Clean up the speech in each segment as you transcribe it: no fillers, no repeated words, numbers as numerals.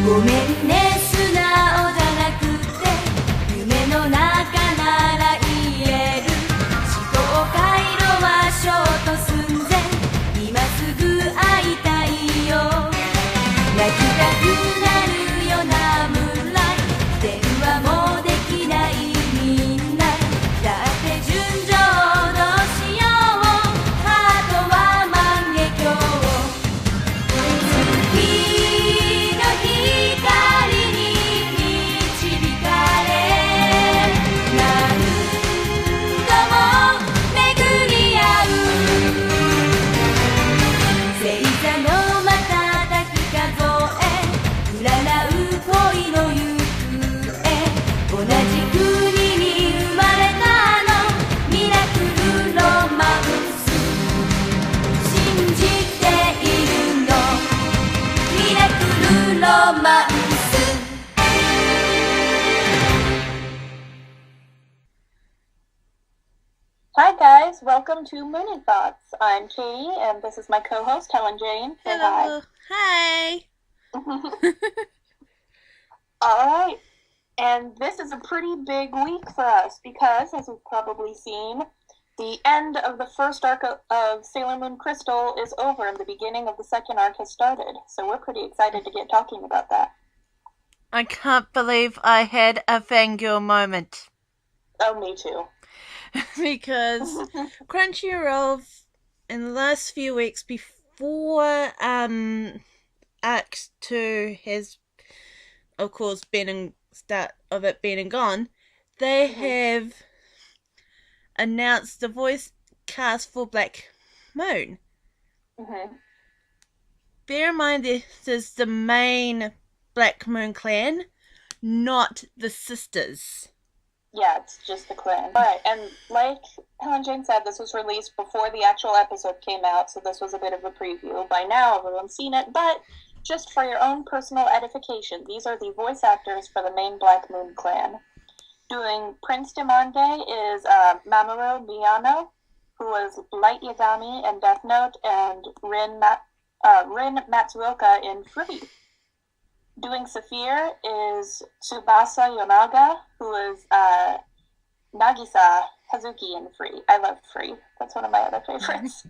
ごめんね素直じゃなくて夢の中なら言える思考回路はショート寸前今すぐ会いたいよ泣きたくなるよなムーンライト電話もできないみんなだって純情どうしようハートは万華鏡月の光に導かれ何度も巡り合う星座の瞬き数え占う恋の行方同じ国に生まれたのミラクルロマンス信じているのミラクルロマンス Hi guys, welcome to Moonie Thoughts. I'm Katie, and this is my co-host Hellenjane. Say Hello. Hi. hi. Alright, and this is a pretty big week for us because, as we've probably seen, the end of the first arc of Sailor Moon Crystal is over and the beginning of the second arc has started. So we're pretty excited to get talking about that. I can't believe I had a fangirl moment. Oh, me too. Because Crunchyroll in the last few weeks before Arc 2 has of course been in start of it being and gone, they have announced the voice cast for Black Moon. Bear in mind this is the main Black Moon clan, not the sisters. Yeah, it's just the clan. Alright, and like Hellenjane said, this was released before the actual episode came out, so this was a bit of a preview. By now, everyone's seen it, but just for your own personal edification, these are the voice actors for the main Black Moon clan. Doing Prince Demande is Mamoru Miyano, who was Light Yagami in Death Note, and Rin Matsuoka in Free. Doing Saphir is Tsubasa Yonaga, who is Nagisa Hazuki in Free. I love Free. That's one of my other favorites.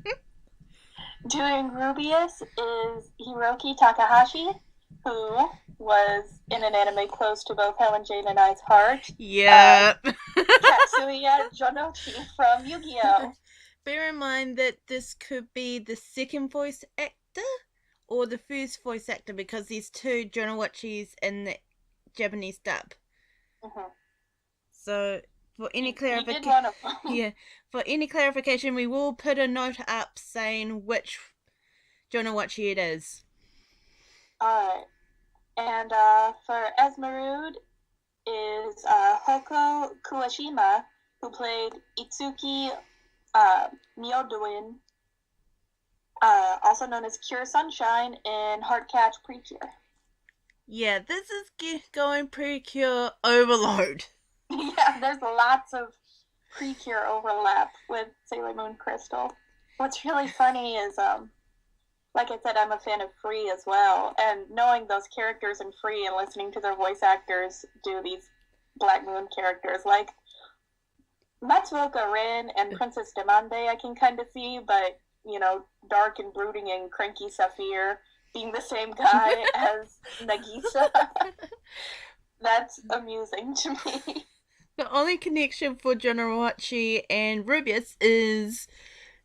Doing Rubius is Hiroki Takahashi, who was in an anime close to both Hellenjane and I's heart. Yep. Katsuya Jonochi from Yu-Gi-Oh! Bear in mind that this could be the second voice actor or the first voice actor because there's two Jonoichis in the Japanese dub. So for any clarification, for any clarification, we will put a note up saying which Jonoichi it is. Alright. And for Esmeralda is Hoko Kuwashima, who played Itsuki Myodoin, also known as Cure Sunshine in Heartcatch Precure. Yeah, this is going Precure overload. Yeah, there's lots of Precure overlap with Sailor Moon Crystal. What's really funny is, like I said, I'm a fan of Free as well, and knowing those characters in Free and listening to their voice actors do these Black Moon characters, like Matsuoka Rin and Princess Demande I can kind of see, but, you know, dark and brooding and cranky Saphir being the same guy as Nagisa, that's amusing to me. The only connection for Jonoichi and Rubius is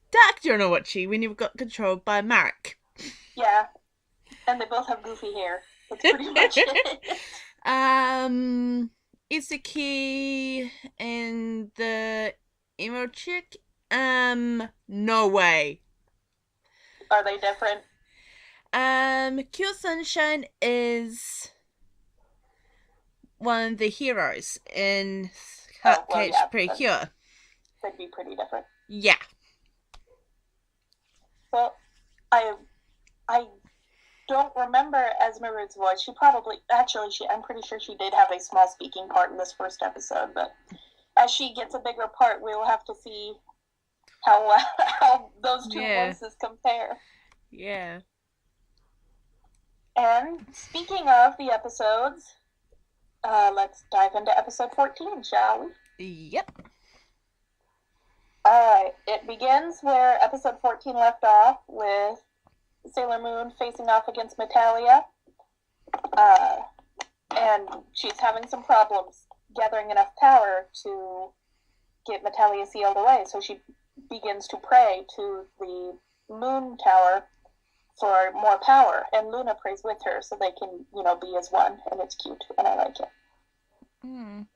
Dark Jonoichi when you've got controlled by Mark. Yeah, and they both have goofy hair. That's pretty much it. Izuki and the emo chick? No way. Are they different? Cure Sunshine is one of the heroes in Heartcatch Precure. They'd be pretty different. Yeah. Well, I don't remember Esmeralda's voice. I'm pretty sure she did have a small speaking part in this first episode, but as she gets a bigger part, we'll have to see how those two voices compare. Yeah. And speaking of the episodes, let's dive into episode 14, shall we? Yep. Alright, it begins where episode 14 left off, with Sailor Moon facing off against Metalia. And she's having some problems gathering enough power to get Metalia sealed away, so she begins to pray to the Moon Tower for more power, and Luna prays with her so they can, be as one, and it's cute, and I like it. Mm.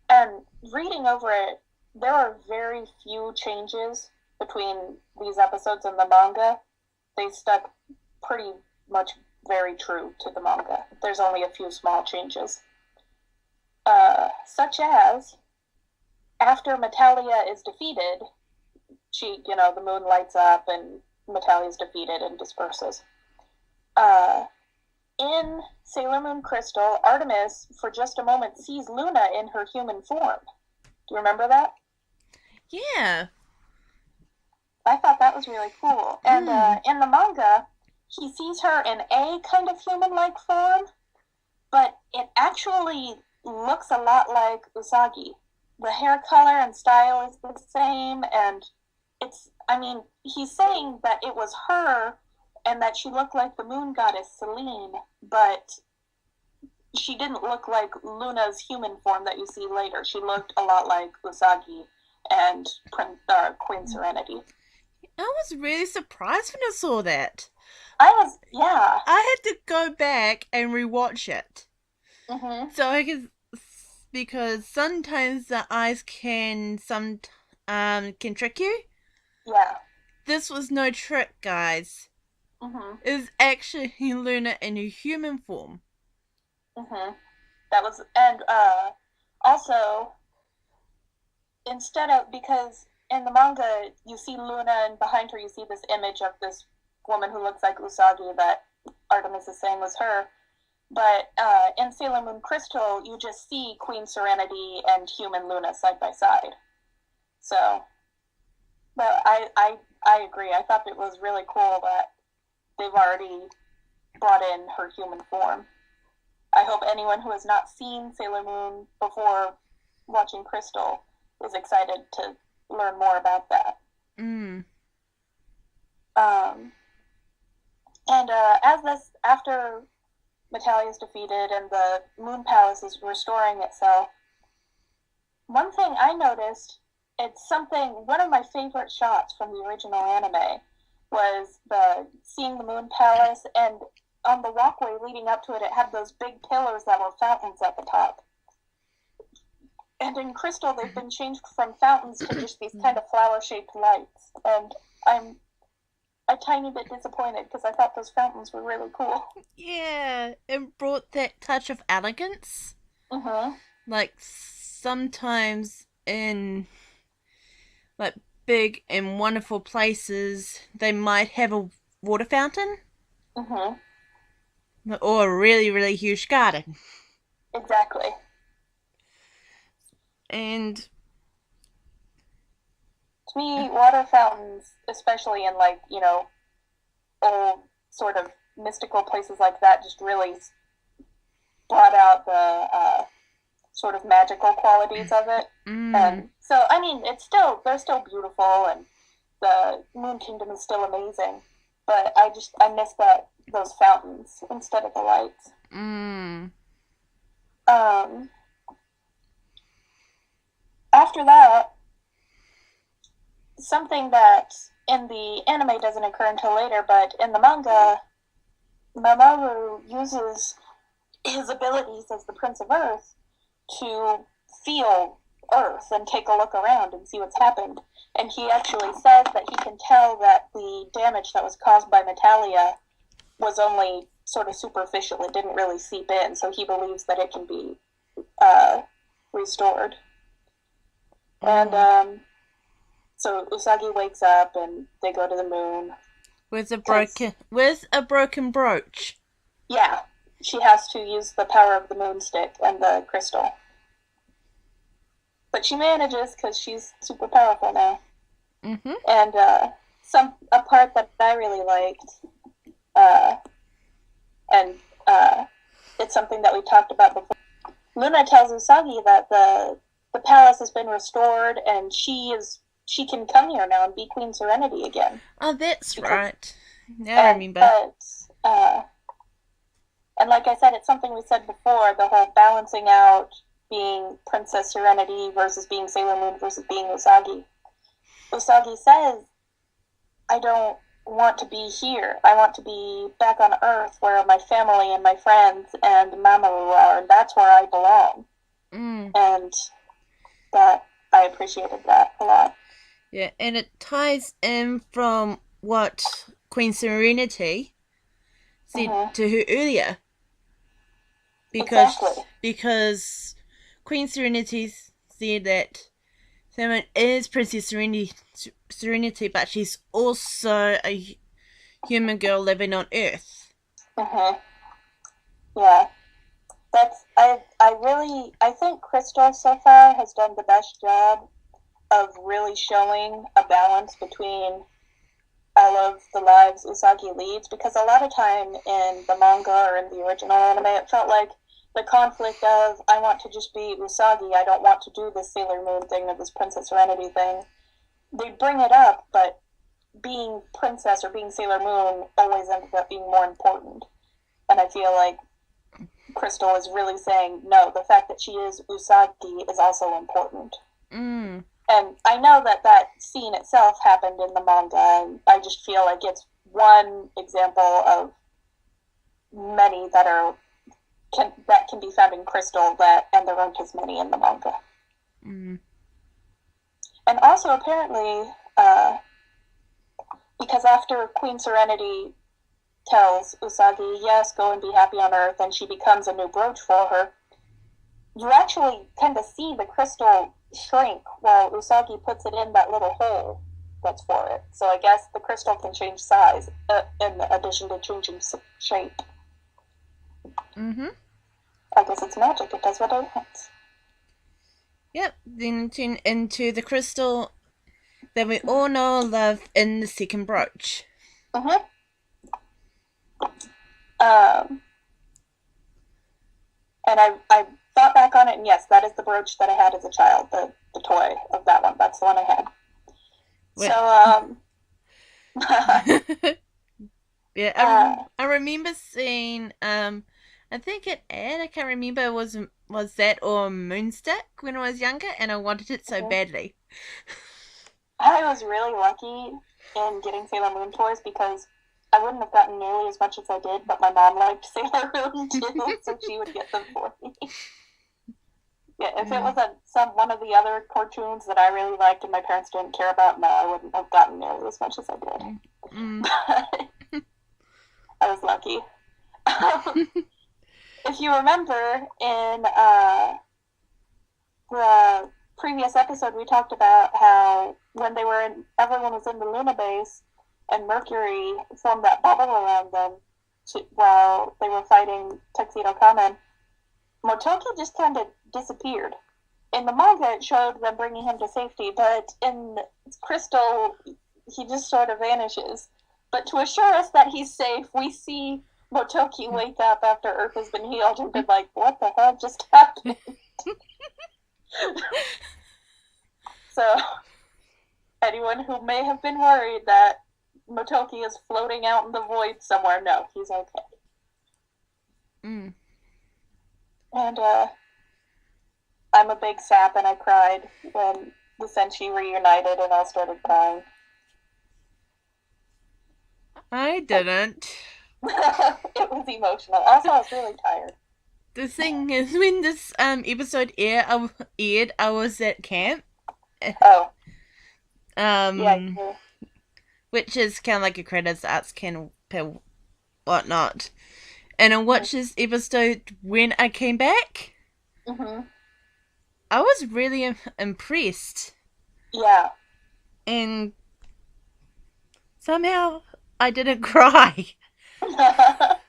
And reading over it, there are very few changes between these episodes and the manga. They stuck pretty much very true to the manga. There's only a few small changes. Such as, after Metalia is defeated, the moon lights up and Metalia is defeated and disperses. In Sailor Moon Crystal, Artemis, for just a moment, sees Luna in her human form. Do you remember that? Yeah. I thought that was really cool. And in the manga, he sees her in a kind of human-like form, but it actually looks a lot like Usagi. The hair color and style is the same, and he's saying that it was her and that she looked like the moon goddess Selene, but she didn't look like Luna's human form that you see later. She looked a lot like Usagi and Queen Serenity. I was really surprised when I saw that. I I had to go back and rewatch it. Mm-hmm. So because sometimes the eyes can trick you. Yeah. This was no trick, guys. Mm-hmm. It was actually Luna in her human form. Mm-hmm. That was, and also, because in the manga you see Luna and behind her you see this image of this woman who looks like Usagi that Artemis is saying was her, but in Sailor Moon Crystal you just see Queen Serenity and human Luna side by side. So, but I agree. I thought it was really cool that they've already brought in her human form. I hope anyone who has not seen Sailor Moon before watching Crystal is excited to learn more about that. Mm. And after Metalia is defeated and the Moon Palace is restoring itself, one thing I noticed, one of my favorite shots from the original anime was seeing the Moon Palace, and on the walkway leading up to it, it had those big pillars that were fountains at the top. And in Crystal, they've been changed from fountains to just these kind of flower-shaped lights. And I'm a tiny bit disappointed because I thought those fountains were really cool. Yeah, it brought that touch of elegance. Mm-hmm. Like, sometimes in, like, big and wonderful places, they might have a water fountain. Mm-hmm. Or a really, really huge garden. Exactly. And to me, water fountains, especially in old sort of mystical places like that, just really brought out the sort of magical qualities of it. Mm. And so, they're still beautiful, and the Moon Kingdom is still amazing. But I miss those fountains instead of the lights. Mm. After that, something that in the anime doesn't occur until later, but in the manga, Mamoru uses his abilities as the Prince of Earth to feel Earth and take a look around and see what's happened. And he actually says that he can tell that the damage that was caused by Metalia was only sort of superficial. It didn't really seep in, so he believes that it can be restored. And so Usagi wakes up and they go to the moon. With a broken brooch. Yeah, she has to use the power of the moon stick and the crystal. But she manages because she's super powerful now. Mm-hmm. And a part that I really liked it's something that we talked about before. Luna tells Usagi that the palace has been restored and she can come here now and be Queen Serenity again. Oh, that's right. Now I remember. And like I said, it's something we said before, the whole balancing out being Princess Serenity versus being Sailor Moon versus being Usagi. Usagi says, I don't want to be here. I want to be back on Earth where my family and my friends and Mamoru are, and that's where I belong. And that, I appreciated that a lot. Yeah, and it ties in from what Queen Serenity said to her earlier. Because Queen Serenity said that Salmon is Princess Serenity, but she's also a human girl living on Earth. Yeah. I think Crystal so far has done the best job of really showing a balance between all of the lives Usagi leads, because a lot of time in the manga or in the original anime, it felt like the conflict of, I want to just be Usagi, I don't want to do this Sailor Moon thing or this Princess Serenity thing. They bring it up, but being Princess or being Sailor Moon always ended up being more important. And I feel like Crystal is really saying, no, the fact that she is Usagi is also important. And I know that scene itself happened in the manga, and I just feel like it's one example of many that can be found in Crystal, and there aren't as many in the manga. And also, apparently, because after Queen Serenity tells Usagi, yes, go and be happy on Earth, and she becomes a new brooch for her, you actually kind of see the crystal shrink while Usagi puts it in that little hole that's for it. So I guess the crystal can change size in addition to changing shape. I guess it's magic. It does what it wants. Yep. Then turn into the crystal that we all know and love in the second brooch. And I thought back on it, and yes, that is the brooch that I had as a child, the toy of that one. That's the one I had. Well, so, yeah, I remember seeing, I think an ad, I can't remember, was that or Moonstick when I was younger, and I wanted it so badly. I was really lucky in getting Sailor Moon toys because I wouldn't have gotten nearly as much as I did, but my mom liked Sailor Moon too, so she would get them for me. Yeah, if it was one of the other cartoons that I really liked and my parents didn't care about, no, I wouldn't have gotten nearly as much as I did. But I was lucky. If you remember, in the previous episode, we talked about how when everyone was in the Luna base, and Mercury formed that bubble around them while they were fighting Tuxedo Kamen, Motoki just kind of disappeared. In the manga, it showed them bringing him to safety, but in Crystal, he just sort of vanishes. But to assure us that he's safe, we see Motoki wake up after Earth has been healed and be like, what the hell just happened? So, anyone who may have been worried that Motoki is floating out in the void somewhere, no, he's okay. And, I'm a big sap, and I cried when the Senshi reunited and I started crying. I didn't. It was emotional. Also, I was really tired. The thing is, when this episode aired, I was at camp. Oh. Yeah. Which is kind of like a credits arts camp, whatnot. And I watched this episode when I came back. I was really impressed. Yeah. And somehow I didn't cry. That's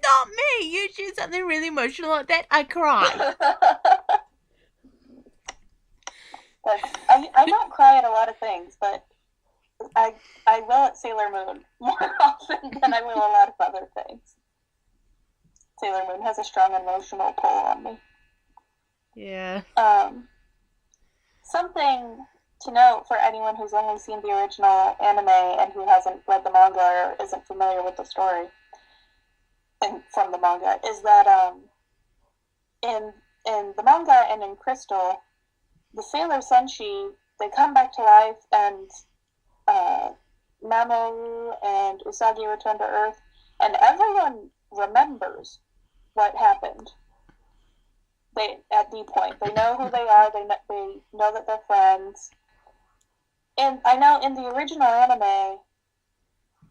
not me. Usually something really emotional like that, I cry. I don't cry at a lot of things, but I will at Sailor Moon more often than I will a lot of other things. Sailor Moon has a strong emotional pull on me. Yeah. Something to note for anyone who's only seen the original anime and who hasn't read the manga or isn't familiar with the story and from the manga is that in the manga and in Crystal, the Sailor Senshi, they come back to life, and Mamoru and Usagi return to Earth, and everyone remembers what happened. At D point, they know who they are. They know that they're friends. And I know in the original anime,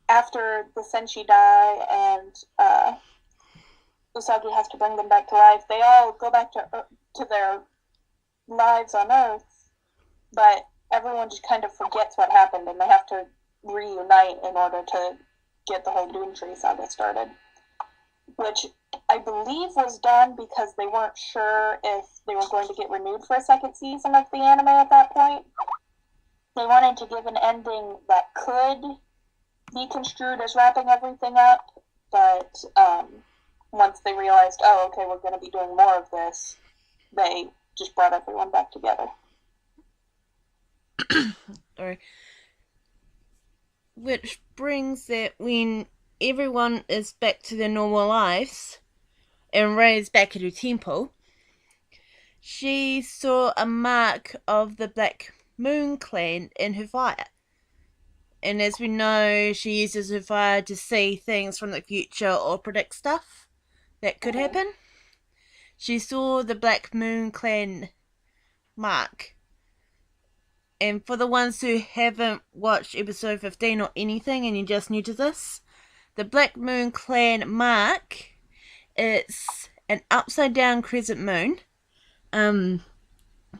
after the Senshi die and Usagi has to bring them back to life, they all go back to their lives on Earth, but everyone just kind of forgets what happened, and they have to reunite in order to get the whole Doomtree saga started, which I believe was done because they weren't sure if they were going to get renewed for a second season of the anime at that point. They wanted to give an ending that could be construed as wrapping everything up, but once they realized, oh, okay, we're going to be doing more of this, they just brought everyone back together. Sorry. Which brings that when everyone is back to their normal lives and Rei is back at her temple, she saw a mark of the Black Moon Clan in her fire. And as we know, she uses her fire to see things from the future or predict stuff that could happen. She saw the Black Moon Clan mark. And for the ones who haven't watched episode 15 or anything and you're just new to this, the Black Moon Clan mark, it's an upside down crescent moon,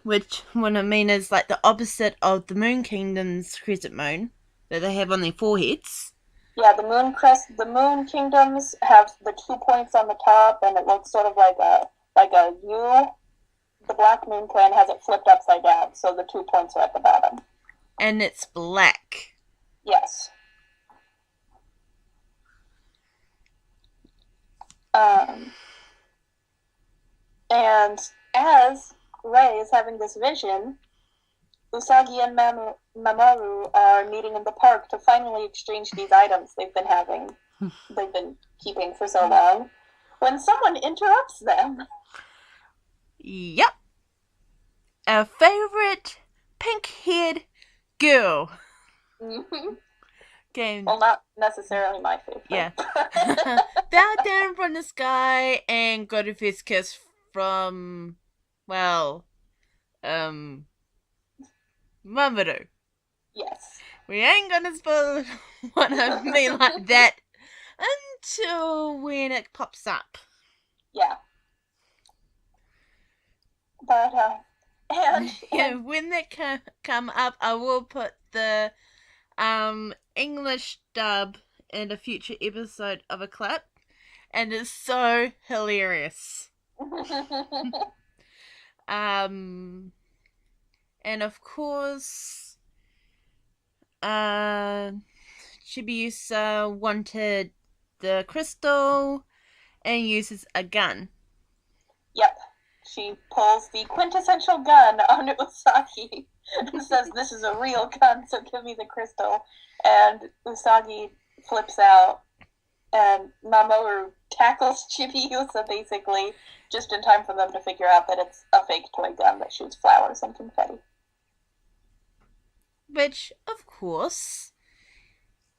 which what I mean is like the opposite of the Moon Kingdom's crescent moon that they have on their foreheads. Yeah, the Moon Kingdoms have the 2 points on the top, and it looks sort of like a U. The Black Moon Clan has it flipped upside down, so the 2 points are at the bottom. And it's black. Yes. And as Rei is having this vision, Usagi and Mamoru are meeting in the park to finally exchange these items they've been keeping for so long, when someone interrupts them. Yep. Our favorite pink-haired girl. Mm-hmm. Okay. Well, not necessarily my favorite. Yeah. Bow down from the sky and got a first kiss from, well, Mamoru. Yes. We ain't gonna spoil what I mean like that until when it pops up. Yeah. But, and when that come up, I will put the English dub in a future episode of a clip, and it's so hilarious. And of course, Chibiusa wanted the crystal and uses a gun. Yep. She pulls the quintessential gun on Usagi and says, "This is a real gun, so give me the crystal." And Usagi flips out, and Mamoru tackles Chibiusa basically just in time for them to figure out that it's a fake toy gun that shoots flowers and confetti. Which, of course,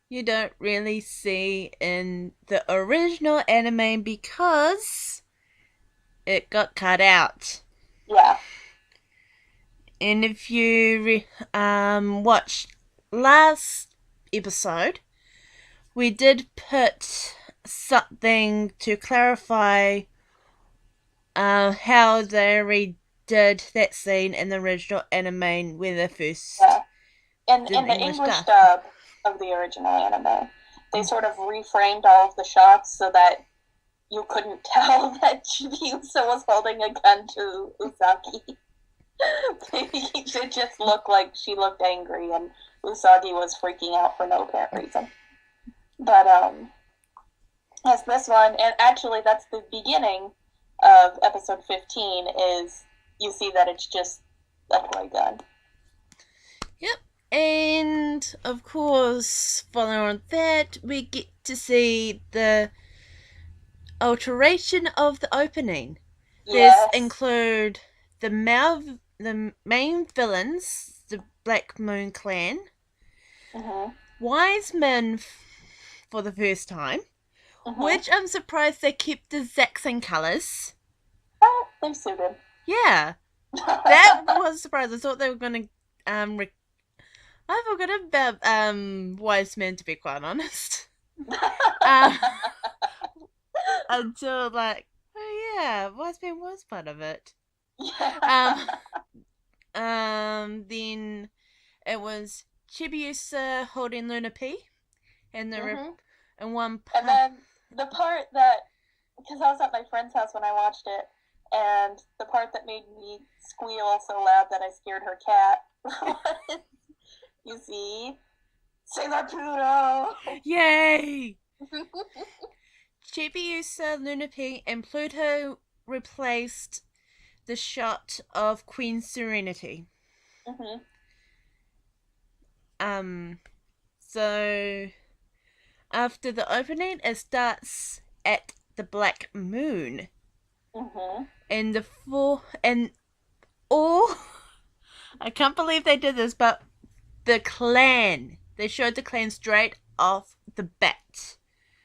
you don't really see in the original anime because it got cut out. Yeah. And if you watched last episode, we did put something to clarify how they redid that scene in the original anime when they first in the English dub of the original anime, they sort of reframed all of the shots so that you couldn't tell that Chibiusa was holding a gun to Usagi. It just looked like she looked angry and Usagi was freaking out for no apparent reason. But Yes, this one, and actually that's the beginning of episode 15, is you see that it's just a toy gun. Yep. And, of course, following on that, we get to see the alteration of the opening. Yes. This include the main villains, the Black Moon Clan, wise men for the first time, which I'm surprised they kept the exact same colours. Oh, they suited. Yeah. That was a surprise. I thought they were going to I forgot about wise men, to be quite honest. Until like, oh yeah, wise man was part of it. Then it was Chibiusa holding Luna P, and and one part. And then the part that, because I was at my friend's house when I watched it, and the part that made me squeal so loud that I scared her cat. You see, Sailor Pluto. Yay! Chibiusa, Luna P, and Pluto replaced the shot of Queen Serenity. So after the opening, it starts at the Black Moon. And I can't believe they did this, but the clan, they showed the clan straight off the bat.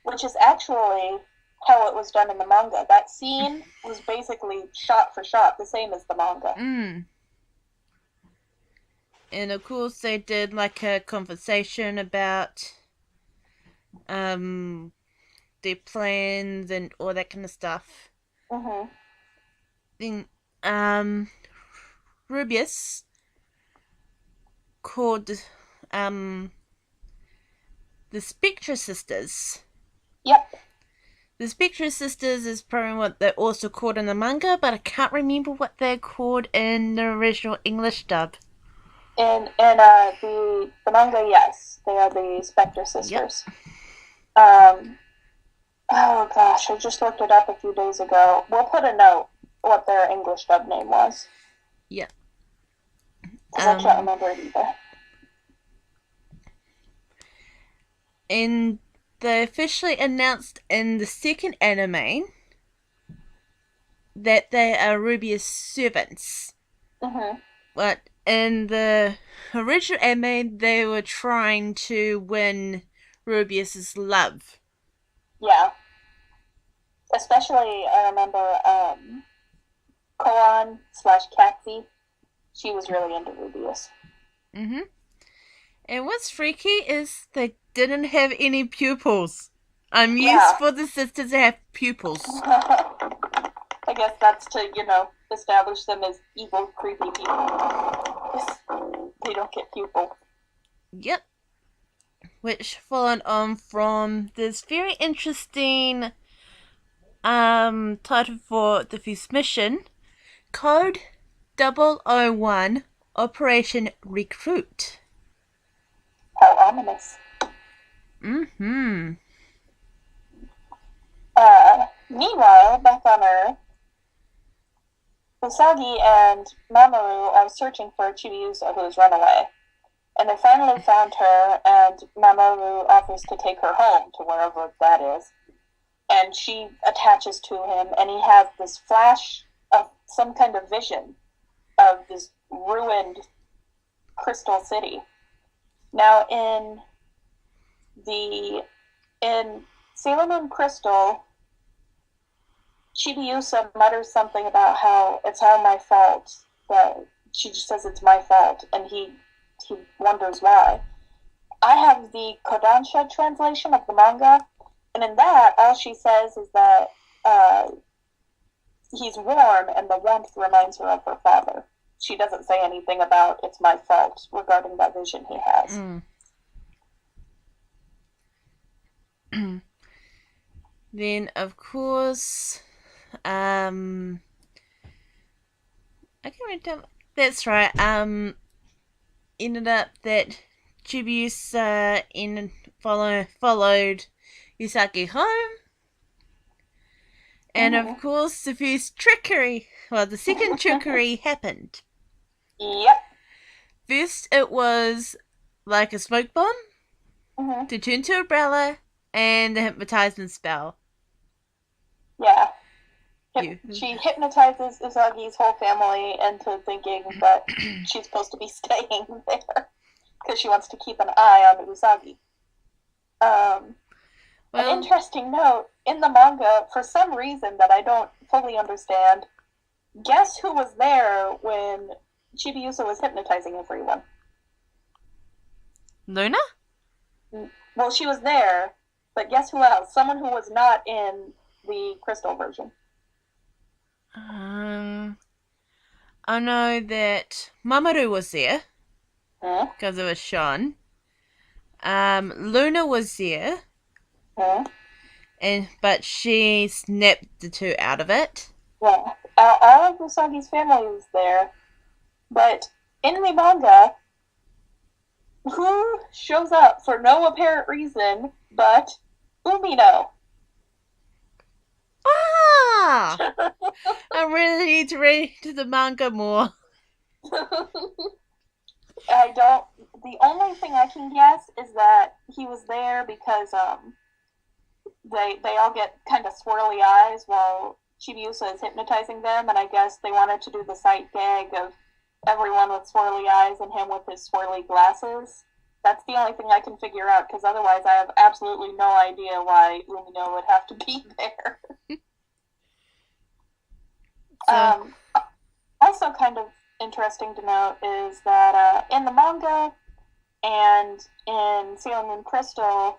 Which is actually how it was done in the manga. That scene was basically shot for shot, the same as the manga. And of course they did like a conversation about their plans and all that kind of stuff. Then Rubius called the Spectra Sisters. Yep. The Spectra Sisters is probably what they're also called in the manga, but I can't remember what they're called in the original English dub. In the manga, yes, they are the Spectre Sisters. Yep. Oh gosh, I just looked it up a few days ago. We'll put a note what their English dub name was. Yeah. Because I can't remember it either. And they officially announced in the second anime that they are Rubius' servants. But in the original anime, they were trying to win Rubius' love. Yeah. Especially, I remember Koan/Kathy. She was really into Rubius. And what's freaky is they didn't have any pupils. I'm used for the sisters to have pupils. I guess that's to, establish them as evil, creepy people. They don't get pupils. Yep. Which followed on from this very interesting title for the first mission, Code 001 Operation Recruit. How ominous. Meanwhile, back on Earth, Usagi and Mamoru are searching for Chibiusa, who has run away. And they finally found her, and Mamoru offers to take her home, to wherever that is. And she attaches to him, and he has this flash of some kind of vision of this ruined crystal city. Now, in Sailor Moon Crystal, Chibiusa mutters something about how it's all my fault. But she just says it's my fault, and he wonders why. I have the Kodansha translation of the manga, and in that, all she says is that he's warm, and the warmth reminds her of her father. She doesn't say anything about it's my fault regarding that vision he has. Then, of course, I can't remember. That's right. Ended up that Chibiusa followed Usagi home And of course, the first trickery, well, the second trickery happened. Yep. First, it was like a smoke bomb to turn to umbrella and the hypnotizing spell. Yeah. She hypnotizes Usagi's whole family into thinking that she's supposed to be staying there because she wants to keep an eye on Usagi. An interesting note, in the manga, for some reason that I don't fully understand, guess who was there when Chibiusa was hypnotizing everyone? Luna? Well, she was there, but guess who else? Someone who was not in the crystal version. I know that Mamoru was there because it was Sean. Luna was there, but she snapped the two out of it. Yeah, all of Usagi's family was there, but in the manga, who shows up for no apparent reason but Umino? Ah! I really need to read the manga more. The only thing I can guess is that he was there because they all get kind of swirly eyes while Chibiusa is hypnotizing them, and I guess they wanted to do the sight gag of everyone with swirly eyes and him with his swirly glasses. That's the only thing I can figure out, because otherwise I have absolutely no idea why Umino would have to be there. Also kind of interesting to note is that in the manga and in Sailing in Crystal,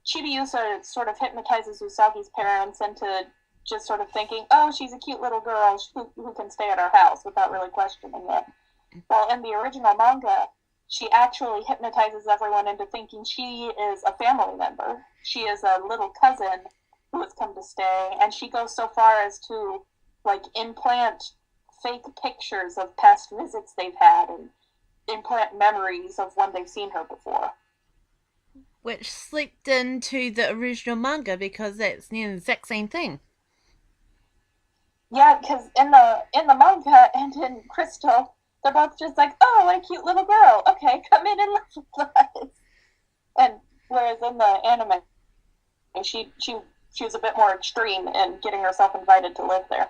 Chibiusa sort of hypnotizes Usagi's parents into just sort of thinking, oh, she's a cute little girl who can stay at our house without really questioning it. Well, in the original manga, she actually hypnotizes everyone into thinking she is a family member. She is a little cousin who has come to stay, and she goes so far as to implant fake pictures of past visits they've had and implant memories of when they've seen her before. Which slipped into the original manga because that's the exact same thing. Yeah, because in the manga and in Crystal, they're both just like, oh, what a cute little girl. Okay, come in and live with us. And whereas in the anime, she was a bit more extreme in getting herself invited to live there.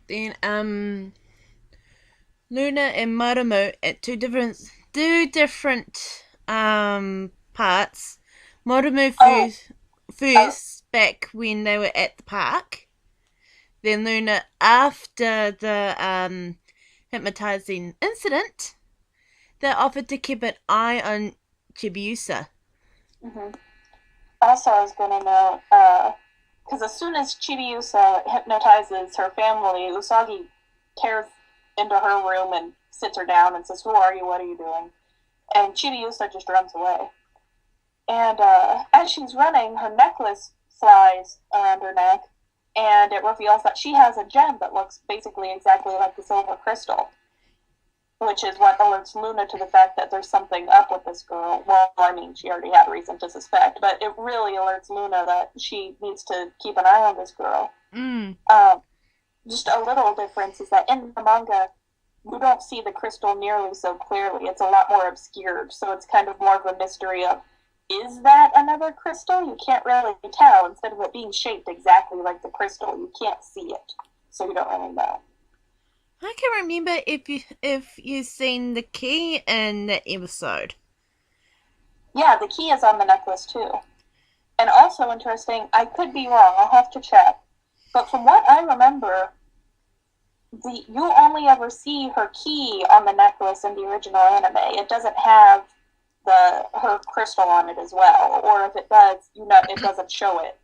Then Luna and Marumo at two different parts. Marumo first back when they were at the park. Then Luna after the hypnotizing incident. They offered to keep an eye on Chibiusa. Also, I was going to note, because as soon as Chibiusa hypnotizes her family, Usagi tears into her room and sits her down and says, who are you? What are you doing? And Chibiusa just runs away. And as she's running, her necklace flies around her neck, and it reveals that she has a gem that looks basically exactly like the silver crystal, which is what alerts Luna to the fact that there's something up with this girl. Well, I mean, she already had reason to suspect, but it really alerts Luna that she needs to keep an eye on this girl. Just a little difference is that in the manga, you don't see the crystal nearly so clearly. It's a lot more obscured, so it's kind of more of a mystery of, is that another crystal? You can't really tell. Instead of it being shaped exactly like the crystal, you can't see it, so you don't really know. I can remember if you've seen the key in that episode. Yeah, the key is on the necklace too. And also interesting, I could be wrong, I'll have to check, but from what I remember, you only ever see her key on the necklace in the original anime. It doesn't have her crystal on it as well, or if it does, it doesn't show it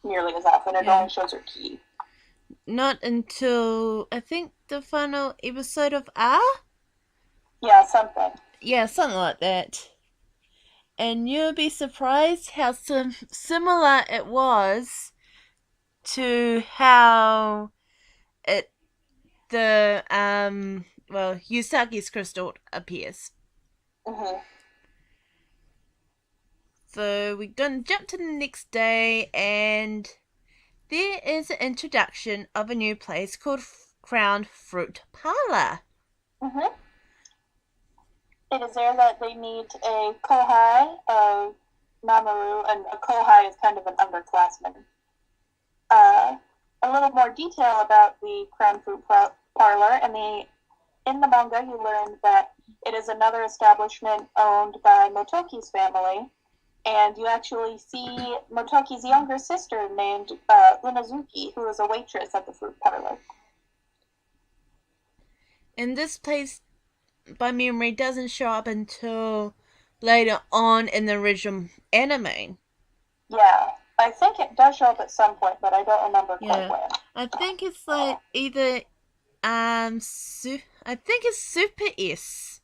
nearly as often. It only shows her key. Not until, I think, the final episode of R? Yeah, something. Yeah, something like that. And you'll be surprised how similar it was to how Usagi's crystal appears. So we're going to jump to the next day, and there is an introduction of a new place called Crown Fruit Parlor. Mm-hmm. It is there that they meet a kohai of Mamoru, and a kohai is kind of an underclassman. A little more detail about the Crown Fruit Parlor, and in the manga you learn that it is another establishment owned by Motoki's family, and you actually see Motoki's younger sister named Unazuki, who is a waitress at the fruit parlor. And this place, by memory, doesn't show up until later on in the original anime. Yeah, I think it does show up at some point, but I don't remember quite when. I think it's like either I think it's Super S.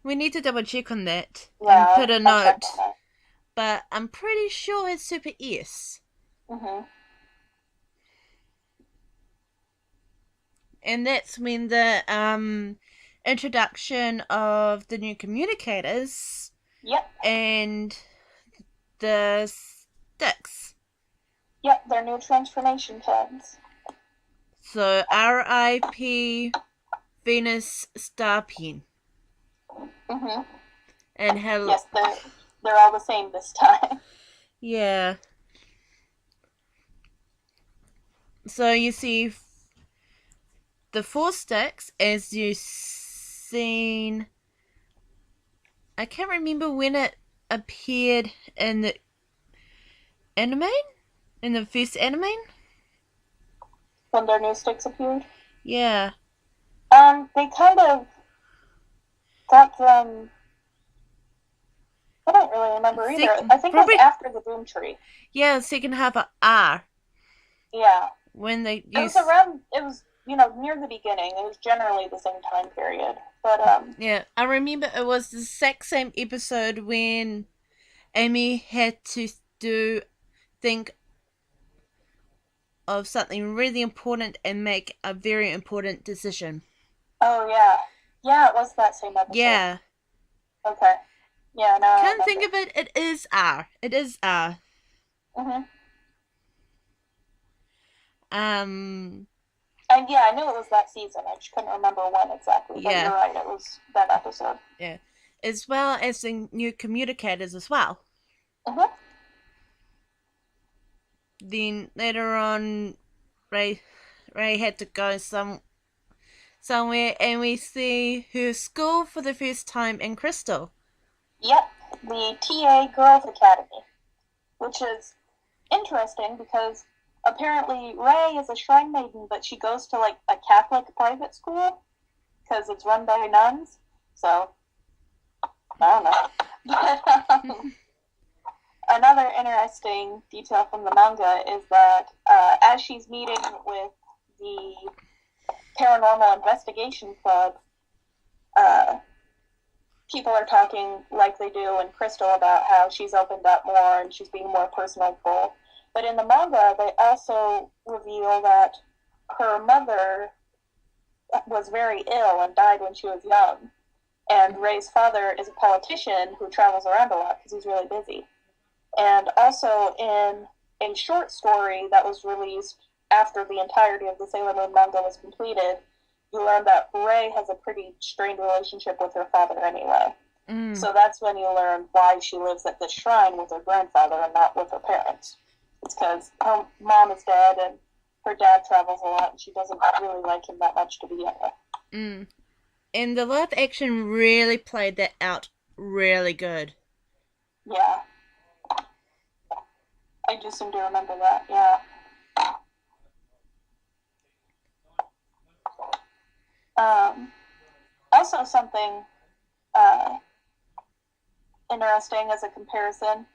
We need to double check on that and put a note. But I'm pretty sure it's Super S. Mm-hmm. And that's when the introduction of the new communicators. Yep. And the sticks. Yep, they're new transformation codes. So R.I.P. Venus Starpin. Mm-hmm. And yes, they're all the same this time. Yeah. So you see the 4 sticks, as you've seen. I can't remember when it appeared in the anime? In the first anime? When their new sticks appeared? Yeah. They kind of got them. I don't really remember either. I think it was after the Boom Tree. Yeah, the second half of R. Yeah. When they used... It was near the beginning. It was generally the same time period. But, yeah, I remember it was the exact same episode when Amy had to think of something really important and make a very important decision. Oh, yeah. Yeah, it was that same episode. Yeah. Okay. Yeah, no. Can't think of it. It is R. It is R. Mm-hmm. And yeah, I knew it was that season. I just couldn't remember when exactly. But you're right, it was that episode. Yeah. As well as the new communicators as well. Mm-hmm. Then later on, Ray had to go somewhere, and we see her school for the first time in Crystal. Yep, the TA Girls Academy, which is interesting because apparently Ray is a shrine maiden, but she goes to like a Catholic private school because it's run by nuns. So I don't know. But another interesting detail from the manga is that as she's meeting with the Paranormal Investigation Club, people are talking like they do in Crystal about how she's opened up more and she's being more personable. But in the manga, they also reveal that her mother was very ill and died when she was young. And Ray's father is a politician who travels around a lot because he's really busy. And also in a short story that was released after the entirety of the Sailor Moon manga was completed, you learn that Ray has a pretty strained relationship with her father anyway. Mm. So that's when you learn why she lives at this shrine with her grandfather and not with her parents. It's because her mom is dead and her dad travels a lot and she doesn't really like him that much to begin with. Mm. And the live action really played that out really good. Yeah. I do seem to remember that, yeah. Also something interesting as a comparison,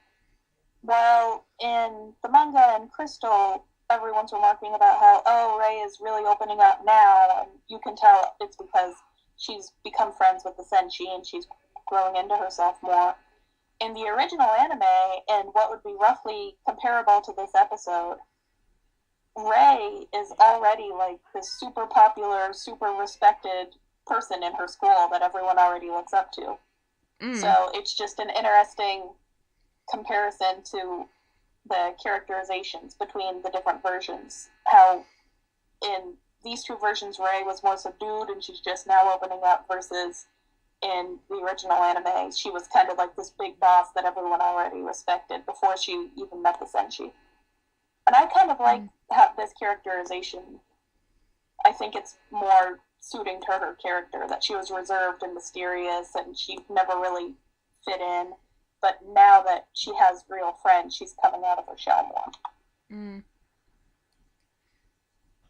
while in the manga and Crystal, everyone's remarking about how, Ray is really opening up now, and you can tell it's because she's become friends with the Senshi and she's growing into herself more. In the original anime, and what would be roughly comparable to this episode, Ray is already like this super popular, super respected person in her school that everyone already looks up to. Mm. So it's just an interesting comparison to the characterizations between the different versions. How in these two versions, Rei was more subdued and she's just now opening up, versus in the original anime, she was kind of like this big boss that everyone already respected before she even met the Senshi. And I kind of like this characterization. I think it's more suiting to her character, that she was reserved and mysterious and she never really fit in. But now that she has real friends, she's coming out of her shell more.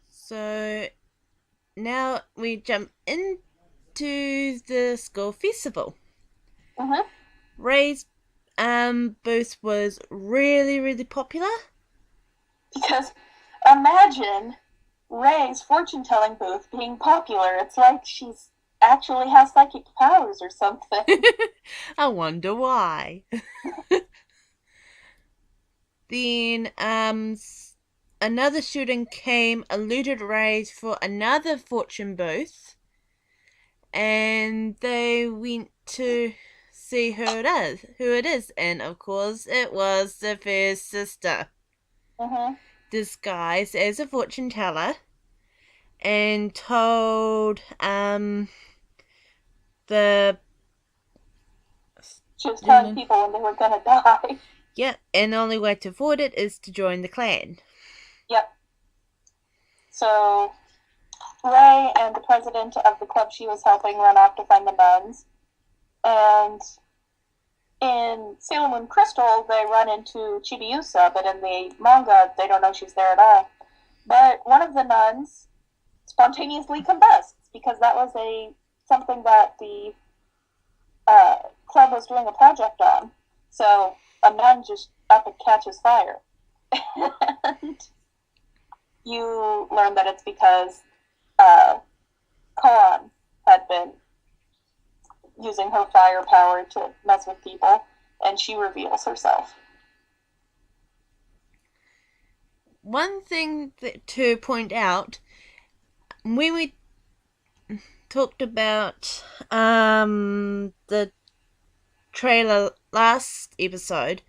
So now we jump into the school festival. Rei's booth was really, really popular. Because imagine Rei's fortune-telling booth being popular. It's like she's actually has psychic powers or something. I wonder why. Then another student came, eluded Rei for another fortune booth, and they went to see who it is, and of course it was the first sister, disguised as a fortune teller, and told she was telling people when they were gonna die. Yep, and the only way to avoid it is to join the clan. Yep. So Rei and the president of the club she was helping run off to find the nuns. And in Sailor Moon Crystal, they run into Chibiusa, but in the manga, they don't know she's there at all. But one of the nuns spontaneously combusts, because that was something that the club was doing a project on. So a nun just up and catches fire. And you learn that it's because Koan had been using her fire power to mess with people, and she reveals herself. One thing to point out, when we talked about the trailer last episode,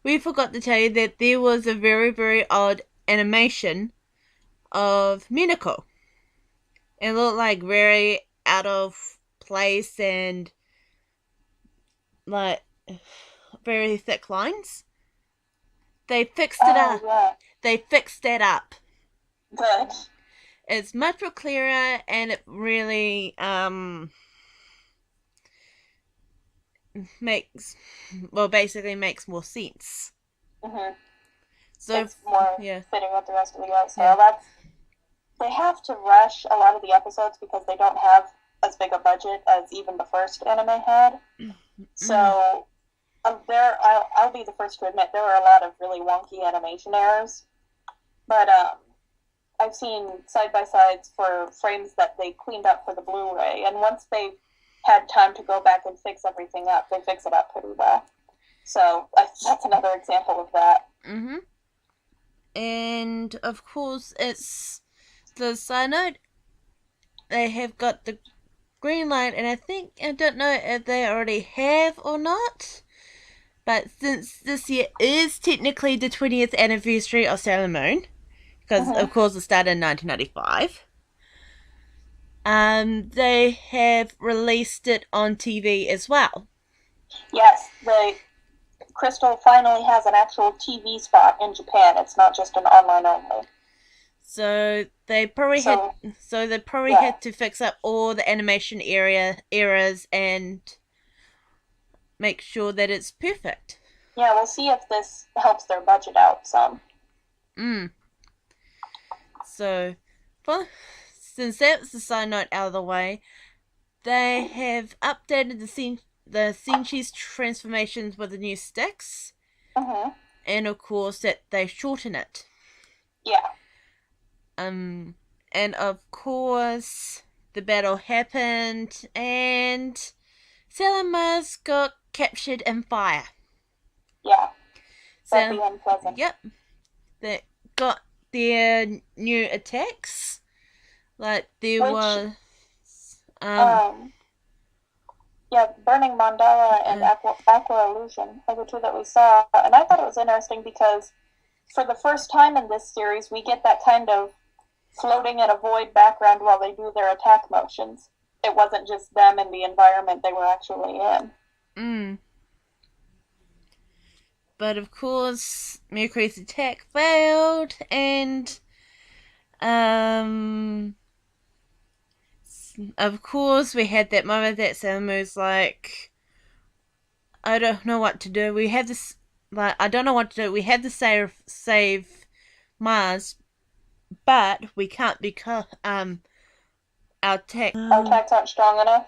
we forgot to tell you that there was a very, very odd animation of Minako. It looked like very out of place and like very thick lines. They fixed it up. Yeah. They fixed that up. Good. It's much more clearer, and it really basically makes more sense. So it's more yeah, fitting with the rest of the guys. So they have to rush a lot of the episodes because they don't have as big a budget as even the first anime had. So I'll be the first to admit there were a lot of really wonky animation errors. But I've seen side-by-sides for frames that they cleaned up for the Blu-ray, and once they've had time to go back and fix everything up, they fix it up pretty well. So that's another example of that. And of course, it's the side note. They have got the green light, and I don't know if they already have or not, but since this year is technically the 20th anniversary of Sailor Moon, because of course it started in 1995, they have released it on TV as well. Yes, the Crystal finally has an actual TV spot in Japan. It's not just an online only. So they probably had to fix up all the animation errors and make sure that it's perfect. Yeah, we'll see if this helps their budget out some. So, since that's the side note out of the way, they have updated the Senshi's transformations with the new sticks, and of course that they shorten it. Yeah. And of course the battle happened, and Sailor Mars got captured in fire. Yeah. That'd be unpleasant. Yep. They got their new attacks. Like there was Yeah, Burning Mandala and Aqua Illusion are the two that we saw. And I thought it was interesting because for the first time in this series, we get that kind of floating in a void background while they do their attack motions. It wasn't just them and the environment they were actually in. But of course, Mercury's attack failed, and of course we had that moment that Sera Myu's like, I don't know what to do. We have this, like, I don't know what to do. We have to save Mars, but we can't because our attacks aren't strong enough.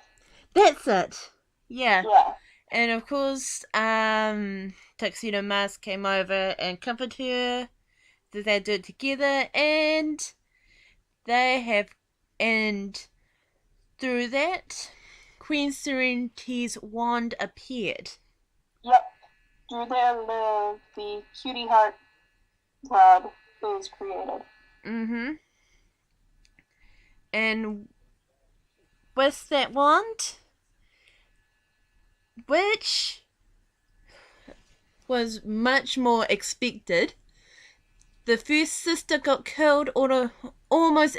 That's it. Yeah. Yeah. And of course, Tuxedo Mask came over and comforted her. That they do it together, and through that, Queen Serenity's wand appeared. Yep. Through there, the cutie heart rod is created. And with that wand, which was much more expected, the first sister got killed almost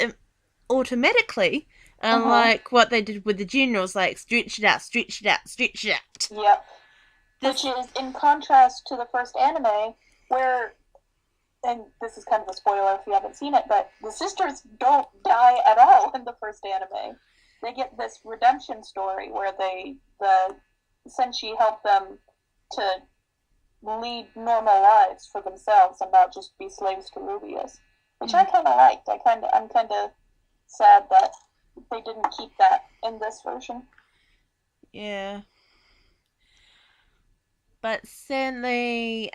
automatically, unlike what they did with the generals, like stretch it out, stretch it out, stretch it out. Yep. Which is in contrast to the first anime, where, and this is kind of a spoiler if you haven't seen it, but the sisters don't die at all in the first anime. They get this redemption story where the Senshi help them to lead normal lives for themselves and not just be slaves to Rubius, which I kind of liked. I'm kind of sad that they didn't keep that in this version. Yeah. But sadly,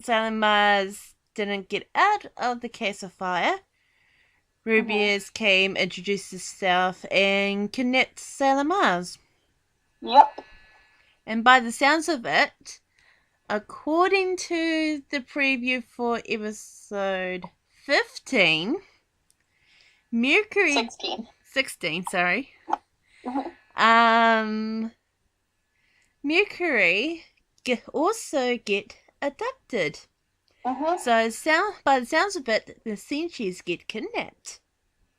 Mars didn't get out of the case of fire. Rubius came, introduced himself, and kidnapped Sailor Mars. Yep. And by the sounds of it, according to the preview for episode 15, Mercury... 16, sorry. Mercury also get abducted. So by the sounds of it, the Senshis get kidnapped.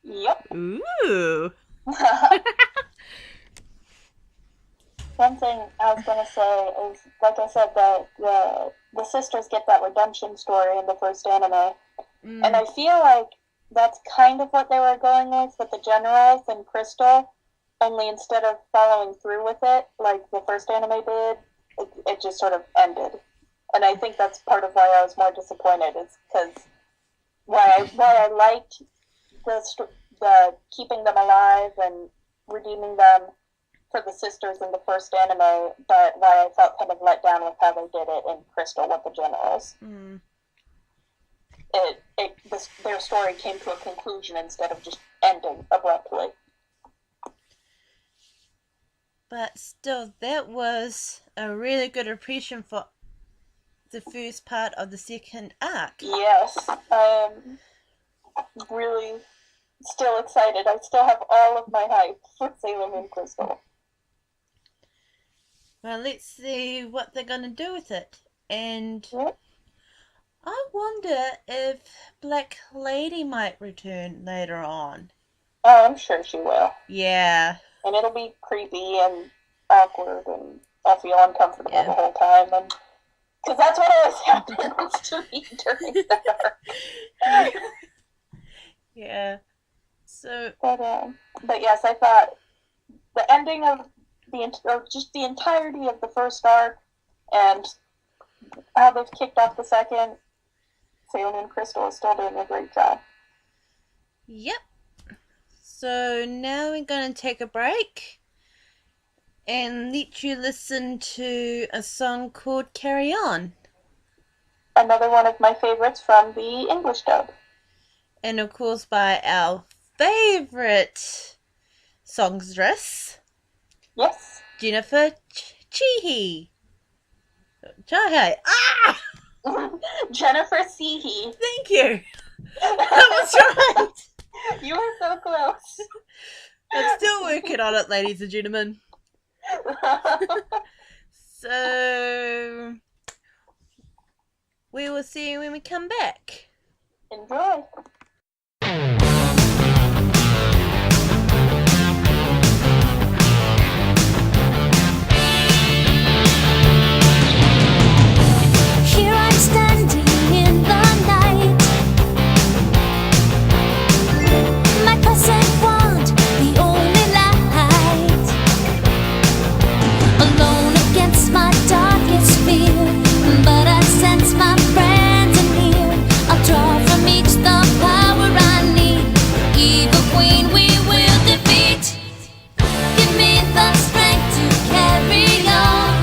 Yep. Ooh. One thing I was going to say is, like I said, the sisters get that redemption story in the first anime. And I feel like that's kind of what they were going with the generals and Crystal, only instead of following through with it, like the first anime did, it just sort of ended. And I think that's part of why I was more disappointed, is because why I liked the keeping them alive and redeeming them for the sisters in the first anime, but why I felt kind of let down with how they did it in Crystal with the generals. Their story came to a conclusion instead of just ending abruptly. But still, that was a really good impression for the first part of the second arc. Yes, I'm really still excited. I still have all of my hype for Sailor Moon Crystal. Well, let's see what they're going to do with it. And I wonder if Black Lady might return later on. Oh, I'm sure she will. Yeah. And it'll be creepy and awkward, and I'll feel uncomfortable the whole time. And because that's what always happens to me during that arc. Yeah. So. But yes, I thought the ending of the entirety of the first arc and how they've kicked off the second, Sailor Moon Crystal is still doing a great job. Yep. So now we're going to take a break and let you listen to a song called Carry On. Another one of my favorites from the English dub. And of course by our favorite songstress. Yes. Jennifer Chihei. Ah! Jennifer Seehee. Thank you. That was right. You were so close. I'm still working on it, ladies and gentlemen. So we will see you when we come back. Enjoy. Here I'm standing in the night. My present want the only light. Alone against my darkest fear, but I sense my friends are near. I'll draw from each the power I need. Evil queen we will defeat. Give me the strength to carry on.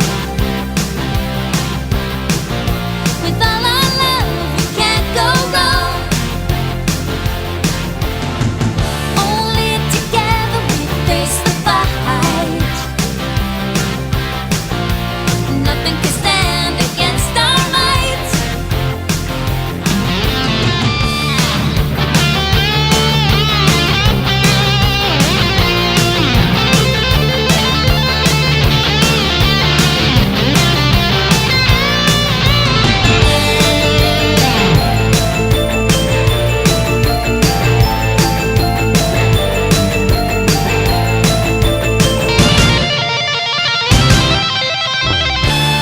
With all our love, we can't go wrong. Only together we face the fight. Nothing can stand against our might.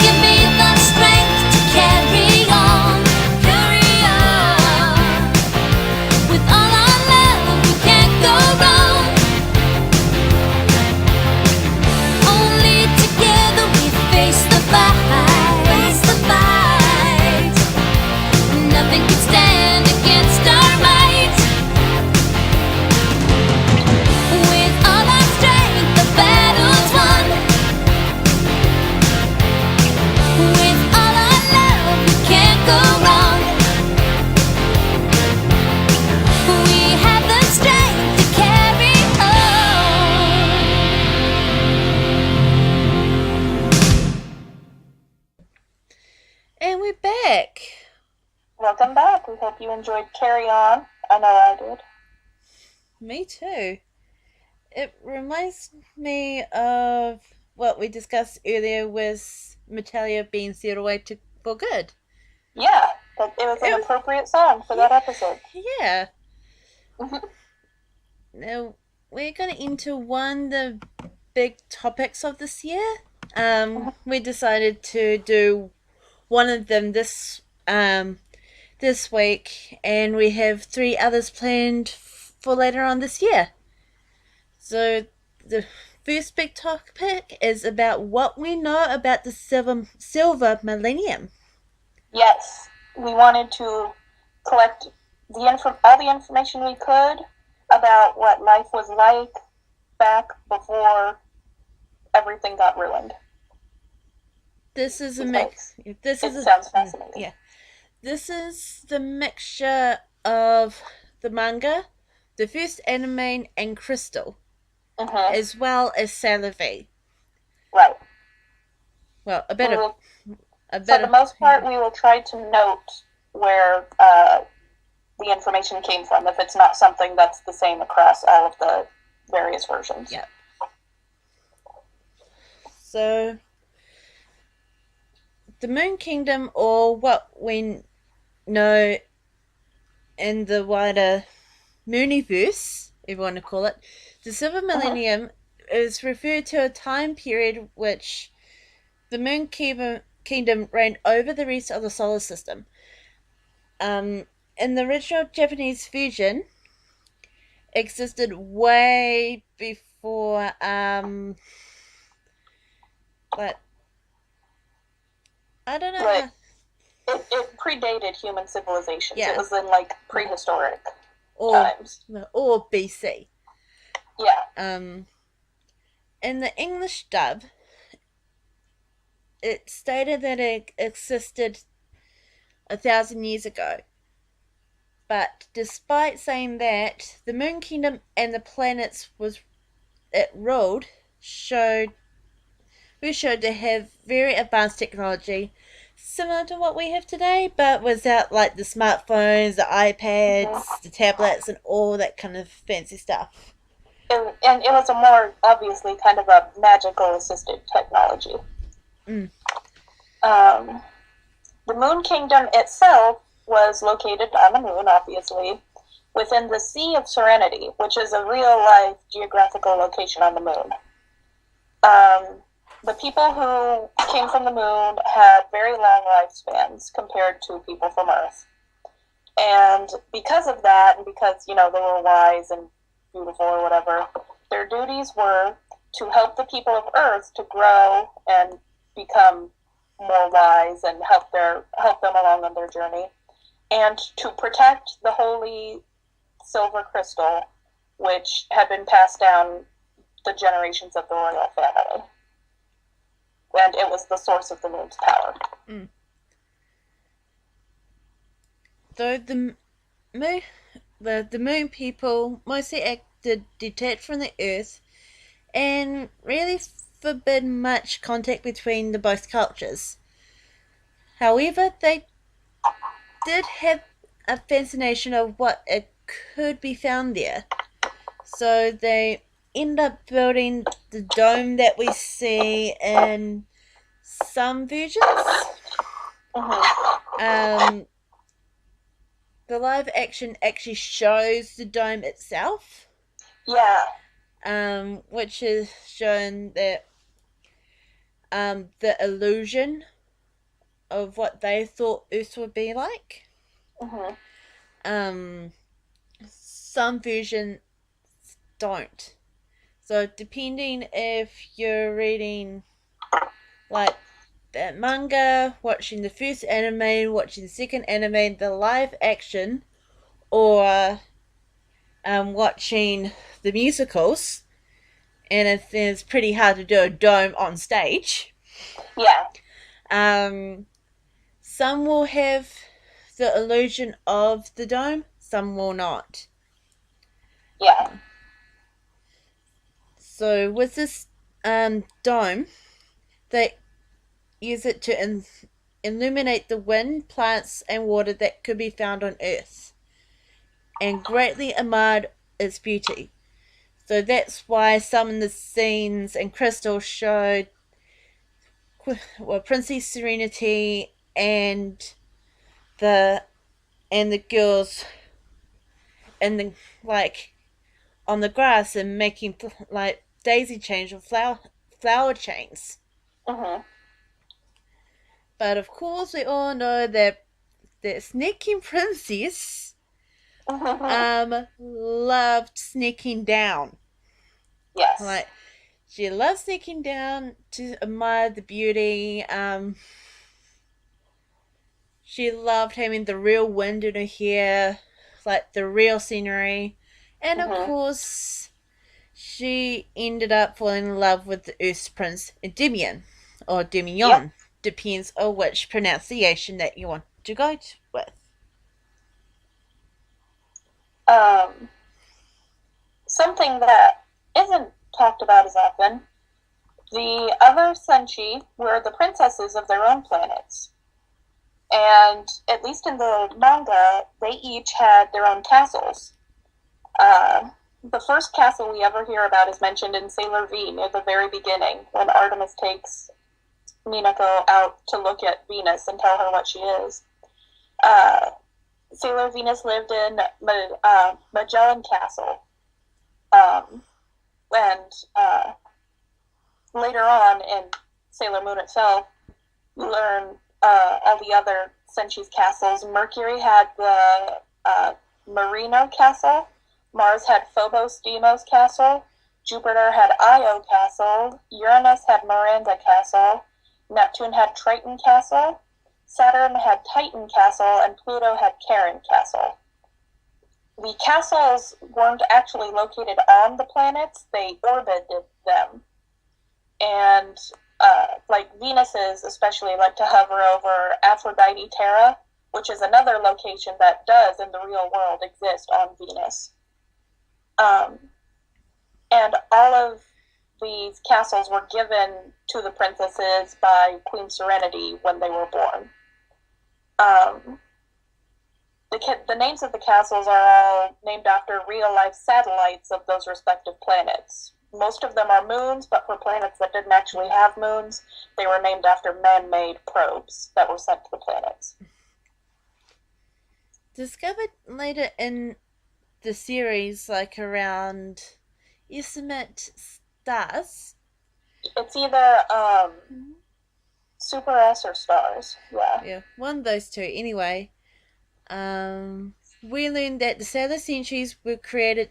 Give me the strength to carry on, carry on. With all our love, we can't go wrong. Only together we face the fight, face the fight. Nothing can stand against our might. With all our strength, the battle's won. With all our love, we can't go wrong. We have the strength to carry on. And we're back. Welcome back. We hope you enjoyed Carry On. I know I did. Me too. It reminds me of what we discussed earlier with Metallia being sealed away for good. Yeah, but it was an appropriate song for that episode. Yeah. Now, we're going to enter one of the big topics of this year. We decided to do one of them this week, and we have 3 others planned for later on this year. So the first big topic is about what we know about the silver millennium. Yes, we wanted to collect all the information we could about what life was like back before everything got ruined. This is a Because This it is sounds fascinating. Yeah, this is the mixture of the manga, the first anime, and Crystal, as well as Sailor V. Right. Well, a bit We of will- a bit For the of most part, we will try to note where the information came from, if it's not something that's the same across all of the various versions. Yeah. So, the Moon Kingdom, or what we know in the wider Mooniverse, if you want to call it, the Silver Millennium is referred to a time period which the Moon Kingdom reigned over the rest of the solar system. In the original Japanese version, existed way before, but I don't know. Right. It predated human civilizations. Yeah. It was in like prehistoric Or times. or BC. Yeah. In the English dub, it stated that it existed 1,000 years ago. But despite saying that, the Moon Kingdom and the planets it ruled were showed to have very advanced technology, similar to what we have today, but without like the smartphones, the iPads, the tablets, and all that kind of fancy stuff. and it was a more, obviously, kind of a magical assisted technology. Mm. The Moon Kingdom itself was located on the moon, obviously, within the Sea of Serenity, which is a real-life geographical location on the moon. The people who came from the moon had very long lifespans compared to people from Earth. And because of that, and because, you know, they were wise and beautiful or whatever, their duties were to help the people of Earth to grow and become more wise and help them along on their journey, and to protect the holy silver crystal, which had been passed down the generations of the royal family. And it was the source of the moon's power. Mm. So the moon people mostly acted detached from the Earth and really forbid much contact between the both cultures. However, they did have a fascination of what it could be found there. So they end up building the dome that we see in some versions. Mm-hmm. The live action actually shows the dome itself. Yeah. Which is shown that the illusion of what they thought Earth would be like. Mm-hmm. Some versions don't. So depending if you're reading like that manga, watching the first anime, watching the second anime, the live action, or watching the musicals, and it's pretty hard to do a dome on stage. Yeah. Some will have the illusion of the dome, some will not. Yeah. So with this dome, they use it to illuminate the wind, plants, and water that could be found on Earth, and greatly admired its beauty. So that's why some of the scenes and crystals showed Princess Serenity and the girls and the on the grass and making daisy chains or flower chains. Mm-hmm. But of course, we all know that the sneaking princess loved sneaking down. Yes. She loved sneaking down to admire the beauty. She loved having the real wind in her hair, the real scenery. And of course, she ended up falling in love with the Earth's Prince, Endymion, or Demion. Yep. Depends on which pronunciation that you want to go with. Something that isn't talked about as often, the other Senshi were the princesses of their own planets. And at least in the manga, they each had their own castles. The first castle we ever hear about is mentioned in Sailor V near the very beginning, when Artemis takes Minako out to look at Venus and tell her what she is. Sailor Venus lived in Magellan Castle. And later on in Sailor Moon itself, you learn all the other Senshi's castles. Mercury had the Marino Castle. Mars had Phobos Deimos Castle. Jupiter had Io Castle. Uranus had Miranda Castle. Neptune had Triton Castle. Saturn had Titan Castle. And Pluto had Charon Castle. The castles weren't actually located on the planets. They orbited them. And Venuses especially like to hover over Aphrodite Terra, which is another location that does in the real world exist on Venus. And all of these castles were given to the princesses by Queen Serenity when they were born. the names of the castles are all named after real-life satellites of those respective planets. Most of them are moons, but for planets that didn't actually have moons, they were named after man-made probes that were sent to the planets. Discovered later in the series, like around Estimate Stars. It's either Super S or Stars. Yeah, one of those two. Anyway, we learned that the solar centuries were created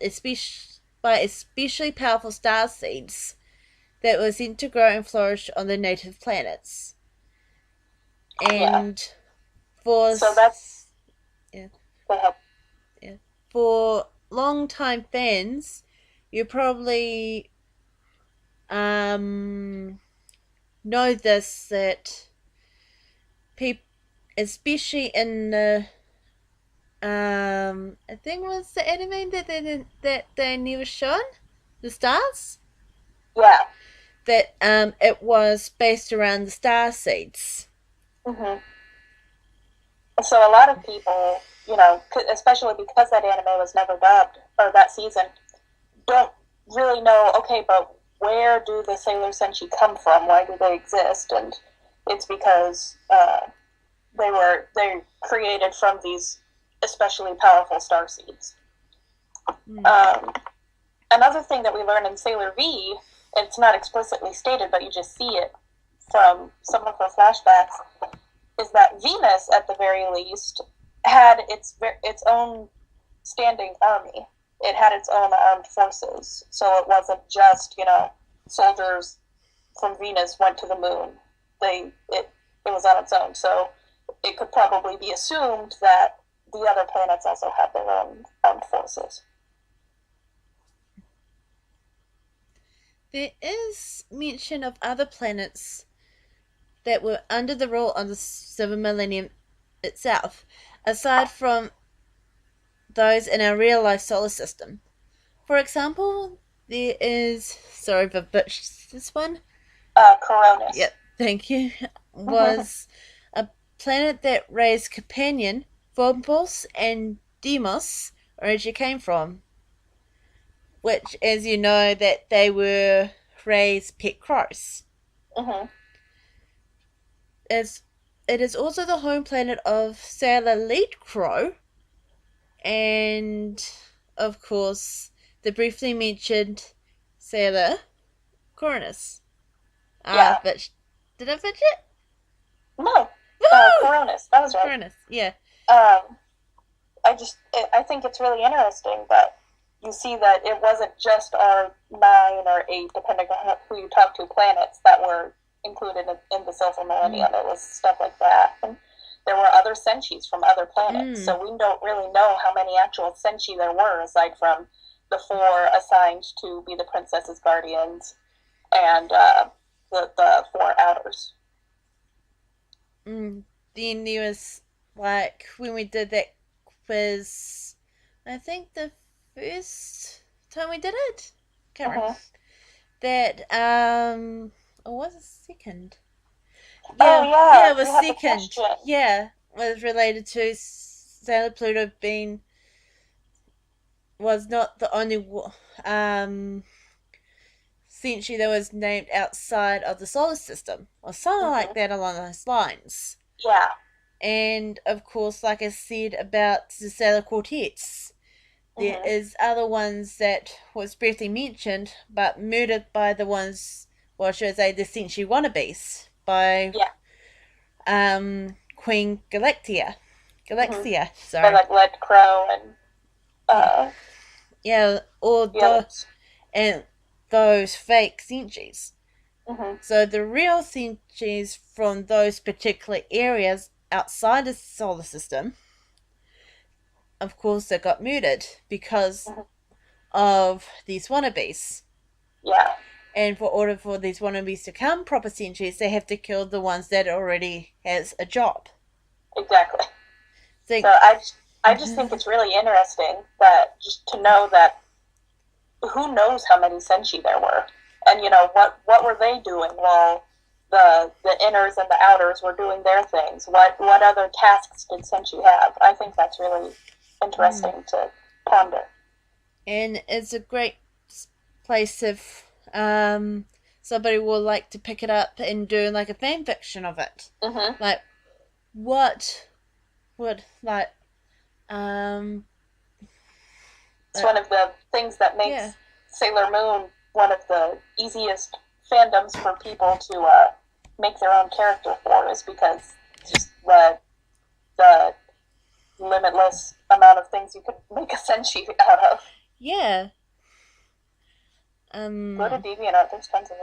by especially powerful star seeds that were sent to grow and flourish on the native planets. And so that's yeah. Go ahead. Yeah. For long-time fans, you probably know this, that people, especially in the I think it was the anime that they never shown, the stars. Yeah. That it was based around the star seeds. Mhm. So a lot of people, you know, especially because that anime was never dubbed, or that season, don't really know, okay, but where do the Sailor Senshi come from? Why do they exist? And it's because they created from these especially powerful star seeds. Another thing that we learn in Sailor V, it's not explicitly stated, but you just see it from some of her flashbacks, is that Venus, at the very least, had its own standing army. It had its own armed forces. So it wasn't just, you know, soldiers from Venus went to the moon. It was on its own. So it could probably be assumed that the other planets also had their own armed forces. There is mention of other planets that were under the rule of the 7 Millennium itself, aside from those in our real-life solar system. For example, there is... Sorry if I butchered this one. Coronis. Yep, thank you. Was a planet that raised Companion, Phobos, and Deimos originally came from. Which, as you know, that they were Ray's pet crows. Mm-hmm. It is also the home planet of Sailor Lead Crow, and of course the briefly mentioned Sailor Coronis. Yeah. But did I fetch it? No. Coronis. That was right. Coronis, yeah. I think it's really interesting that you see that it wasn't just our 9 or 8, depending on who you talk to, planets that were included in the Silver Millennium. It was stuff like that. And there were other Senshis from other planets, so we don't really know how many actual Senshi there were, aside from the 4 assigned to be the princess's guardians and the 4 outers. Then there was, like, when we did that quiz, I think the first time we did it, can't remember, that or was it second? Yeah, it was second. Yeah, was related to Sailor Pluto being was not the only century that was named outside of the solar system, or something like that along those lines. Yeah. And of course, like I said about the Sailor Quartets, there is other ones that was briefly mentioned, but murdered by the ones, well, should I say, the century wannabes by Queen Galaxia. Sorry. By, like, Lead Crow and and those fake centuries. So the real centuries from those particular areas outside the solar system, of course, they got murdered because of these wannabes. Yeah. And for order for these wannabes to become proper centuries, they have to kill the ones that already has a job. Exactly. So I just think it's really interesting that just to know that who knows how many Senshi there were. And, you know, what were they doing while the inners and the outers were doing their things. What other tasks did Senshi have? I think that's really interesting to ponder. And it's a great place if somebody would like to pick it up and do like a fan fiction of it. Mm-hmm. Like, what would like it's one of the things that makes Sailor Moon one of the easiest fandoms for people to make their own character for, is because just the limitless amount of things you could make a senshi out of. Yeah. Go to DeviantArt, there's tons of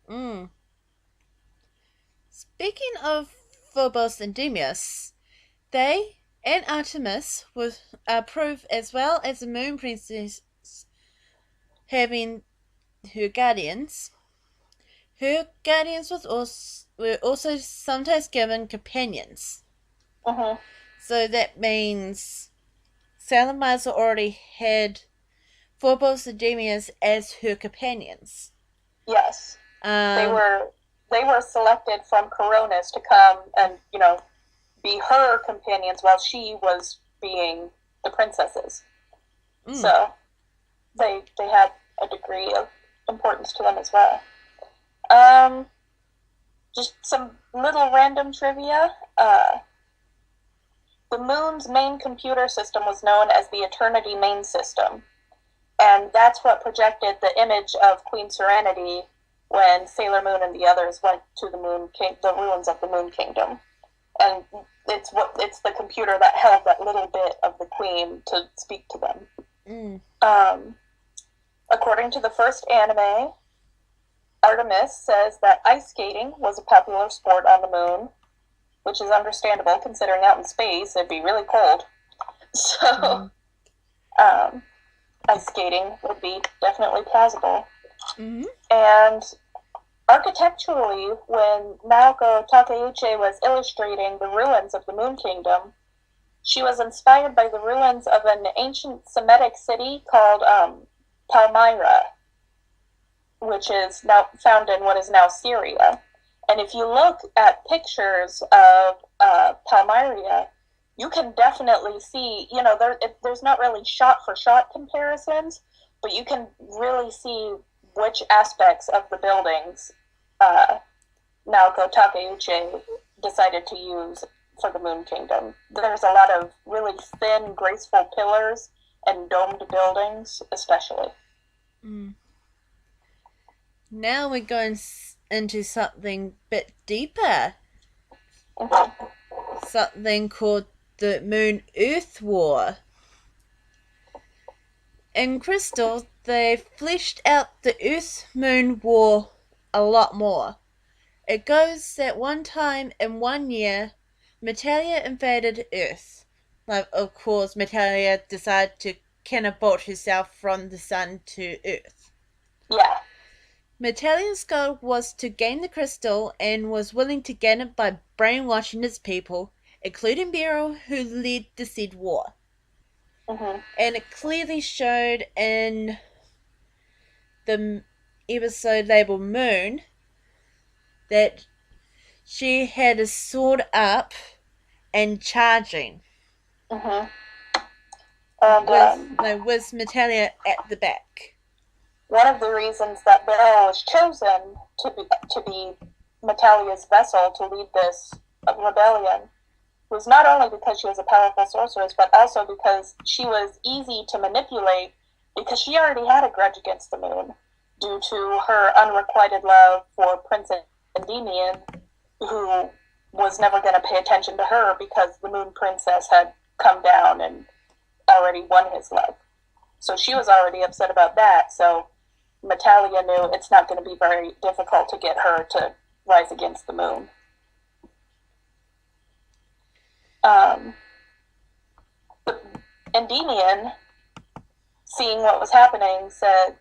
them. Speaking of Phobos and Deimos, they and Artemis were proved, as well as the Moon Princess having her guardians. Her guardians were also sometimes given companions. Mm-hmm. So that means Sailor Mars already had Phobos and Deimos as her companions. Yes. They were selected from Coronis to come and, be her companions while she was being the princesses. So they had a degree of importance to them as well. Just some little random trivia. The Moon's main computer system was known as the Eternity Main System, and that's what projected the image of Queen Serenity when Sailor Moon and the others went to the ruins of the Moon Kingdom. And it's the computer that held that little bit of the Queen to speak to them. According to the first anime, Artemis says that ice skating was a popular sport on the Moon, which is understandable considering out in space it'd be really cold. So, ice skating would be definitely plausible. And architecturally, when Naoko Takeuchi was illustrating the ruins of the Moon Kingdom, she was inspired by the ruins of an ancient Semitic city called Palmyra, which is now found in what is now Syria. And if you look at pictures of Palmyra, you can definitely see, there's not really shot-for-shot comparisons, but you can really see which aspects of the buildings Naoko Takeuchi decided to use for the Moon Kingdom. There's a lot of really thin, graceful pillars and domed buildings, especially. Now we're going into something a bit deeper. Something called the Moon-Earth War. In Crystal, they fleshed out the Earth-Moon War a lot more. It goes that one time in 1 year, Metallia invaded Earth. Like, of course, Metallia decided to catapult herself from the sun to Earth. Yeah. Metallia's goal was to gain the crystal and was willing to gain it by brainwashing its people, including Beryl, who led the said war. And it clearly showed in the episode labeled Moon that she had a sword up and charging. And, with Metallia at the back. One of the reasons that Beryl was chosen to be Metallia's vessel to lead this rebellion was not only because she was a powerful sorceress, but also because she was easy to manipulate, because she already had a grudge against the Moon due to her unrequited love for Prince Endymion, who was never going to pay attention to her because the Moon Princess had come down and already won his love. So she was already upset about that, so Metallia knew it's not going to be very difficult to get her to rise against the Moon. Endymion, seeing what was happening, said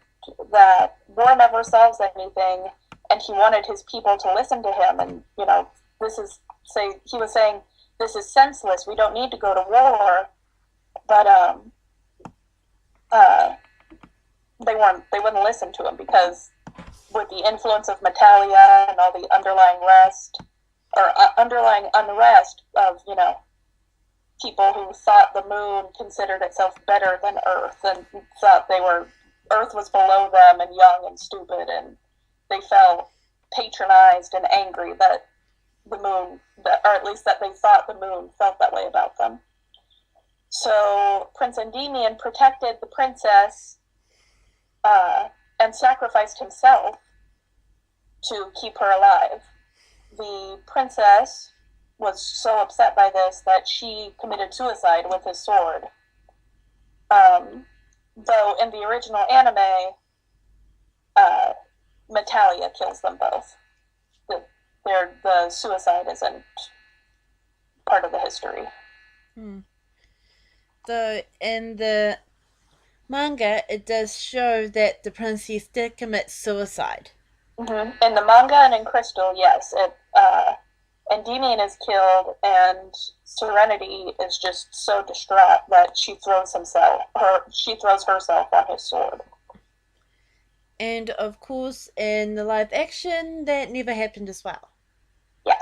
that war never solves anything, and he wanted his people to listen to him. And he was saying, this is senseless. We don't need to go to war. But they wouldn't listen to him because with the influence of Metalia and all the underlying unrest of, you know, people who thought the moon considered itself better than Earth and thought Earth was below them and young and stupid, and they felt patronized and angry that the moon, or at least that they thought the moon felt that way about them. So Prince Endymion protected the princess and sacrificed himself to keep her alive. The princess was so upset by this that she committed suicide with his sword. Though in the original anime, Metalia kills them both. The suicide isn't part of the history. Though in the manga, it does show that the princess did commit suicide. Mm-hmm. In the manga and in Crystal, yes. Endymion is killed, and Serenity is just so distraught that she throws herself on his sword. And of course, in the live action, that never happened as well. Yeah.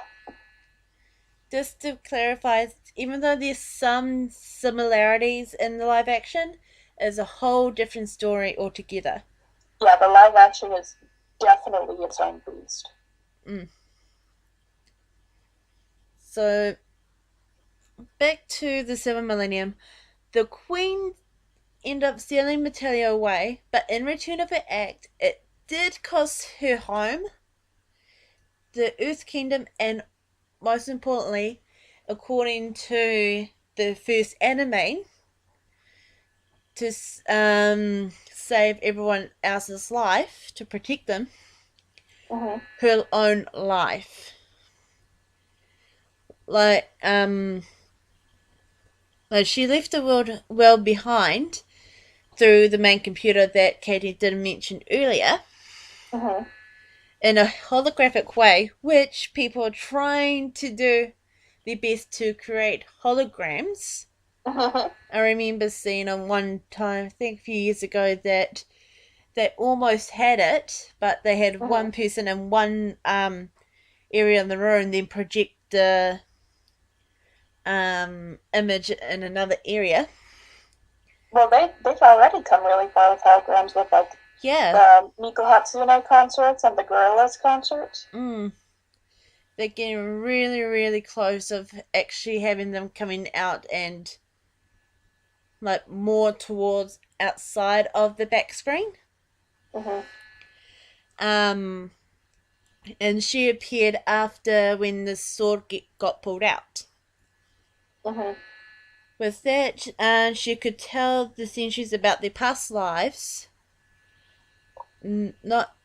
Just to clarify, even though there's some similarities in the live action, it's a whole different story altogether. Yeah, the live action is definitely its own beast. So, back to the 7th millennium, the Queen ended up stealing Metalia away, but in return of her act, it did cost her home, the Earth Kingdom, and most importantly, according to the first anime, to save everyone else's life, to protect them, her own life. Like she left the world behind through the main computer that Katie did mention earlier, in a holographic way, which people are trying to do their best to create holograms. I remember seeing on one time, I think a few years ago, that they almost had it, but they had one person in one area in the room, then project the image in another area. Well, they've already come really far with holograms with, like, the Miku Hatsune concerts and the Gorillaz concerts. They're getting really, really close of actually having them coming out and, like, more towards outside of the back screen. And she appeared after when the sword got pulled out. With that, she could tell the centuries about their past lives, not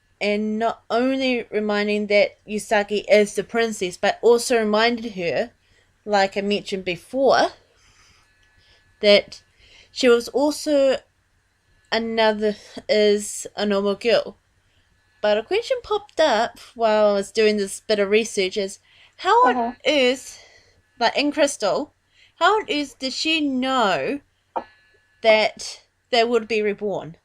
only reminding that Usagi is the princess, but also reminded her, like I mentioned before, that she was also a normal girl. But a question popped up while I was doing this bit of research is, how on earth, like in Crystal, how on earth did she know that they would be reborn?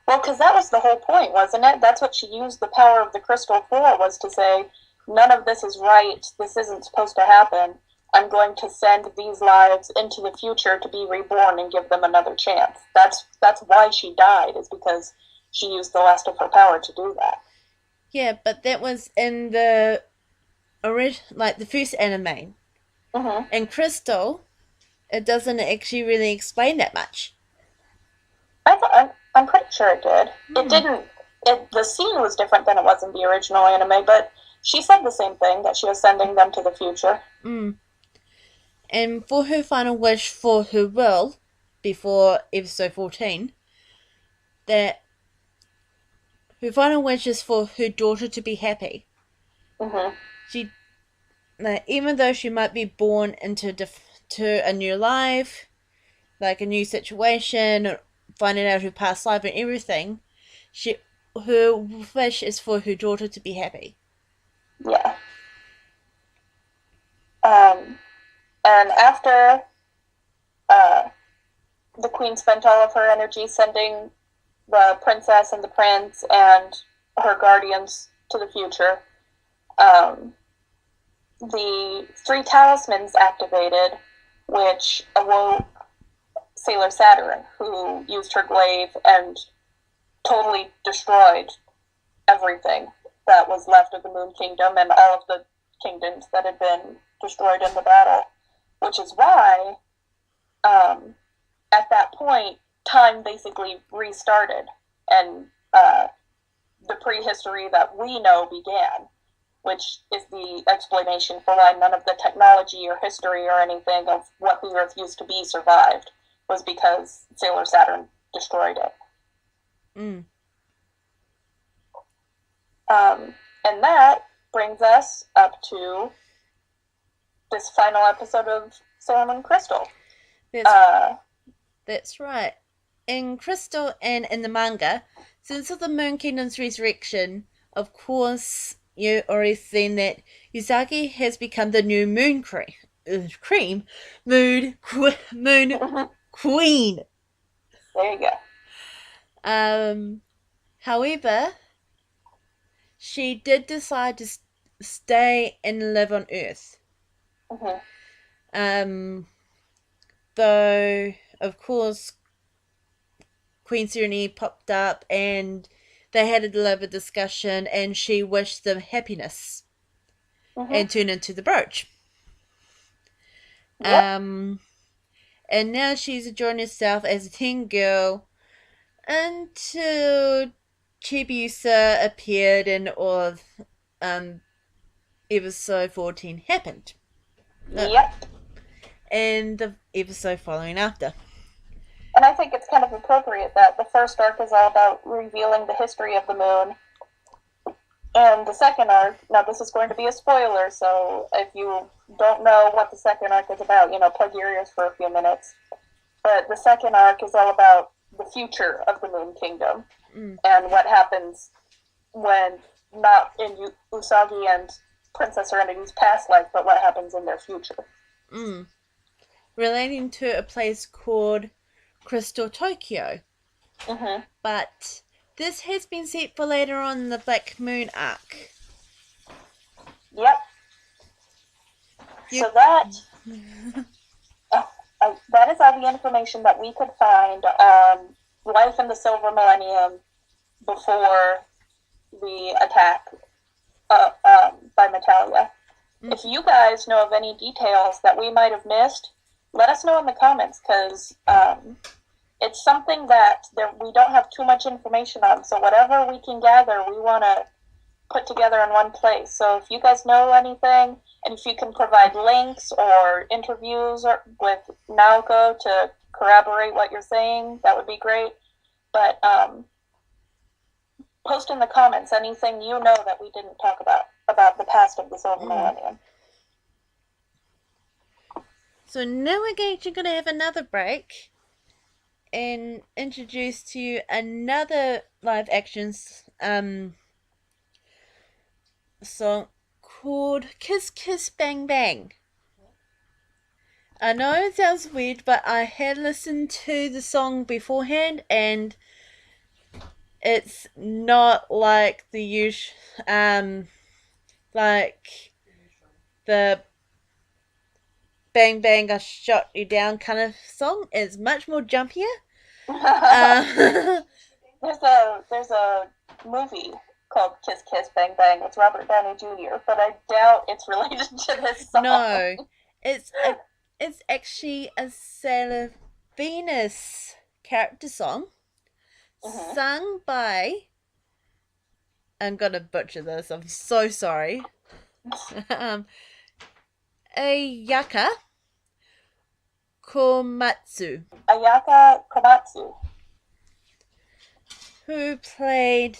Well, because that was the whole point, wasn't it? That's what she used the power of the crystal for, was to say, none of this is right, this isn't supposed to happen. I'm going to send these lives into the future to be reborn and give them another chance. That's why she died, is because she used the last of her power to do that. Yeah, but that was in the the first anime. In Crystal, it doesn't actually really explain that much. I'm pretty sure it did. It didn't. The scene was different than it was in the original anime, but she said the same thing, that she was sending them to the future. And for her final wish for her will, before episode 14, that her final wish is for her daughter to be happy. She, even though she might be born into a new life, like a new situation, finding out her past life and everything, her wish is for her daughter to be happy. Yeah. And after the queen spent all of her energy sending the princess and the prince and her guardians to the future, the 3 talismans activated, which awoke Sailor Saturn, who used her glaive and totally destroyed everything that was left of the Moon Kingdom and all of the kingdoms that had been destroyed in the battle, which is why, at that point, time basically restarted, and the prehistory that we know began, which is the explanation for why none of the technology or history or anything of what the Earth used to be survived, was because Sailor Saturn destroyed it. And that brings us up to this final episode of Sailor Moon Crystal. That's right. In Crystal and in the manga, since of the Moon Kingdom's resurrection, of course, you already seen that Usagi has become the new Moon Queen. There you go. However, she did decide to stay and live on Earth. Though, of course, Queen Serenity popped up and they had a deliberate discussion and she wished them happiness and turned into the brooch. Yep. And now she's enjoying herself as a teen girl until Chibiusa appeared and all of episode 14 happened. Yep. And the episode following after. And I think it's kind of appropriate that the first arc is all about revealing the history of the moon. And the second arc, now this is going to be a spoiler, so if you don't know what the second arc is about, plug your ears for a few minutes. But the second arc is all about the future of the Moon Kingdom and what happens when, not in Usagi and Princess Serenity's past life, but what happens in their future. Relating to a place called Crystal Tokyo. But this has been set for later on in the Black Moon arc. Yep. So that that is all the information that we could find on life in the Silver Millennium before the attack by Natalia. If you guys know of any details that we might have missed, let us know in the comments, because it's something that we don't have too much information on. So whatever we can gather, we want to put together in one place. So if you guys know anything, and if you can provide links or interviews with Naoko to corroborate what you're saying, that would be great. But post in the comments anything you know that we didn't talk about the past of the Silver Millennium. So now we're actually going to have another break and introduce to you another live actions song called Kiss Kiss Bang Bang. I know it sounds weird, but I had listened to the song beforehand and it's not like the usual like the bang bang I shot you down kind of song. Is much more jumpier. There's a movie called Kiss Kiss Bang Bang with Robert Downey Jr., but I doubt it's related to this song. No, it's actually a Sailor Venus character song sung by, I'm gonna butcher this, I'm so sorry, Ayaka Komatsu. Ayaka Komatsu. Who played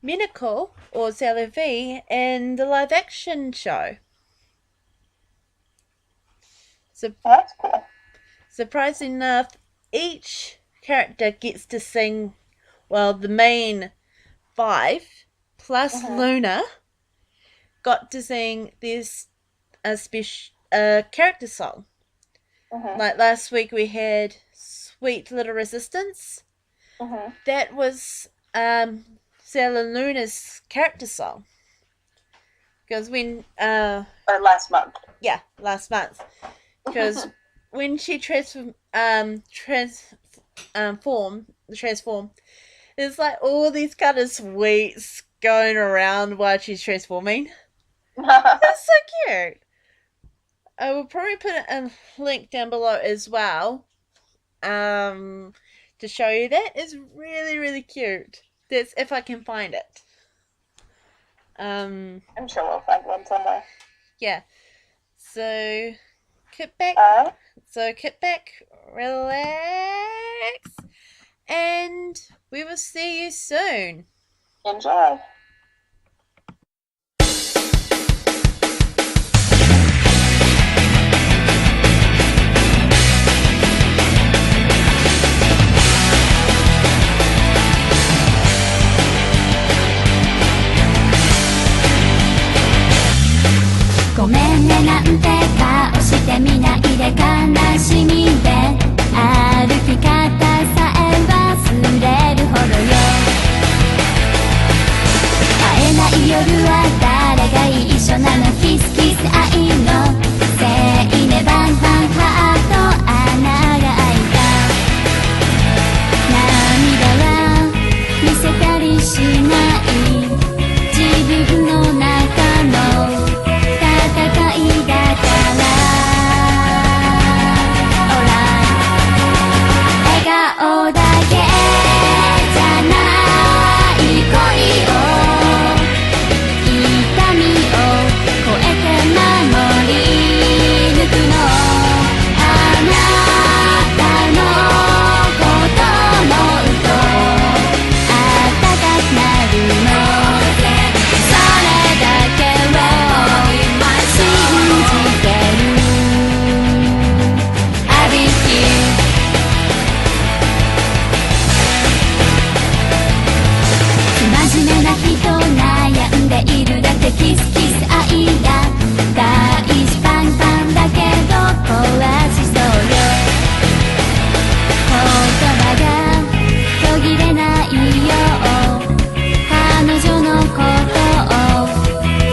Minako, or Sailor V, in the live action show. So, that's cool. Surprisingly enough, each character gets to sing, well, the main 5 plus Luna got to sing this special character song. Like last week we had Sweet Little Resistance. That was Sailor Luna's character song. Because when or last month. Yeah, last month. Because when she transform, there's like all these kind of sweets going around while she's transforming. That's so cute. I will probably put a link down below as well. To show you that. It's really, really cute. That's if I can find it. I'm sure we'll find one somewhere. Yeah. So kick back. Relax, and we will see you soon. Enjoy. ごめんねなんて顔してみないで悲しみで歩き方さえ忘れるほどよ会えない夜は誰が一緒なのキスキス愛のせいねバンバンハート穴が開いた涙は見せたりしない自分の中の戦いだから Alright 笑顔だけじゃない恋を痛みを超えて守り抜くのあなたのこと思うとあったかくなるのそれだけを信じてる I'll be here 真面目な人悩んでいるだけキスキス愛が大事パンパンだけど壊しそうよ言葉が途切れないよ彼女のことを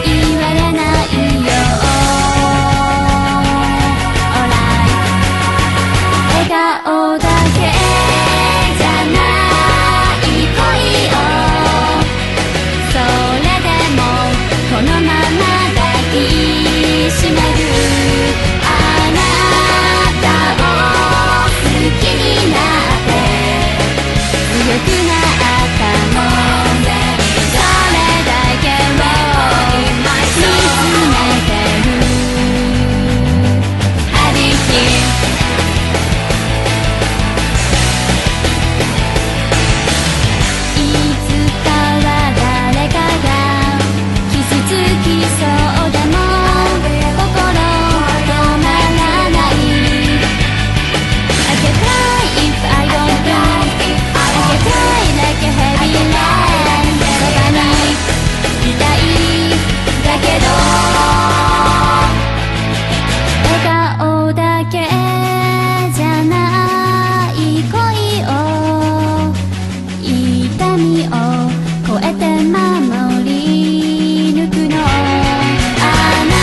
言われないよ Alright 笑顔だけじゃない恋をそれでもこのまま抱きしめるあなたを好きになって強くなったのそれだけを見つめてる I'll be here いつかは誰かが傷つきそうでも心止まらない I can fly if I want to I can fly like a heavy rain そばにいたいだけど笑顔だけじゃない恋を痛みを超えて守り抜くのあな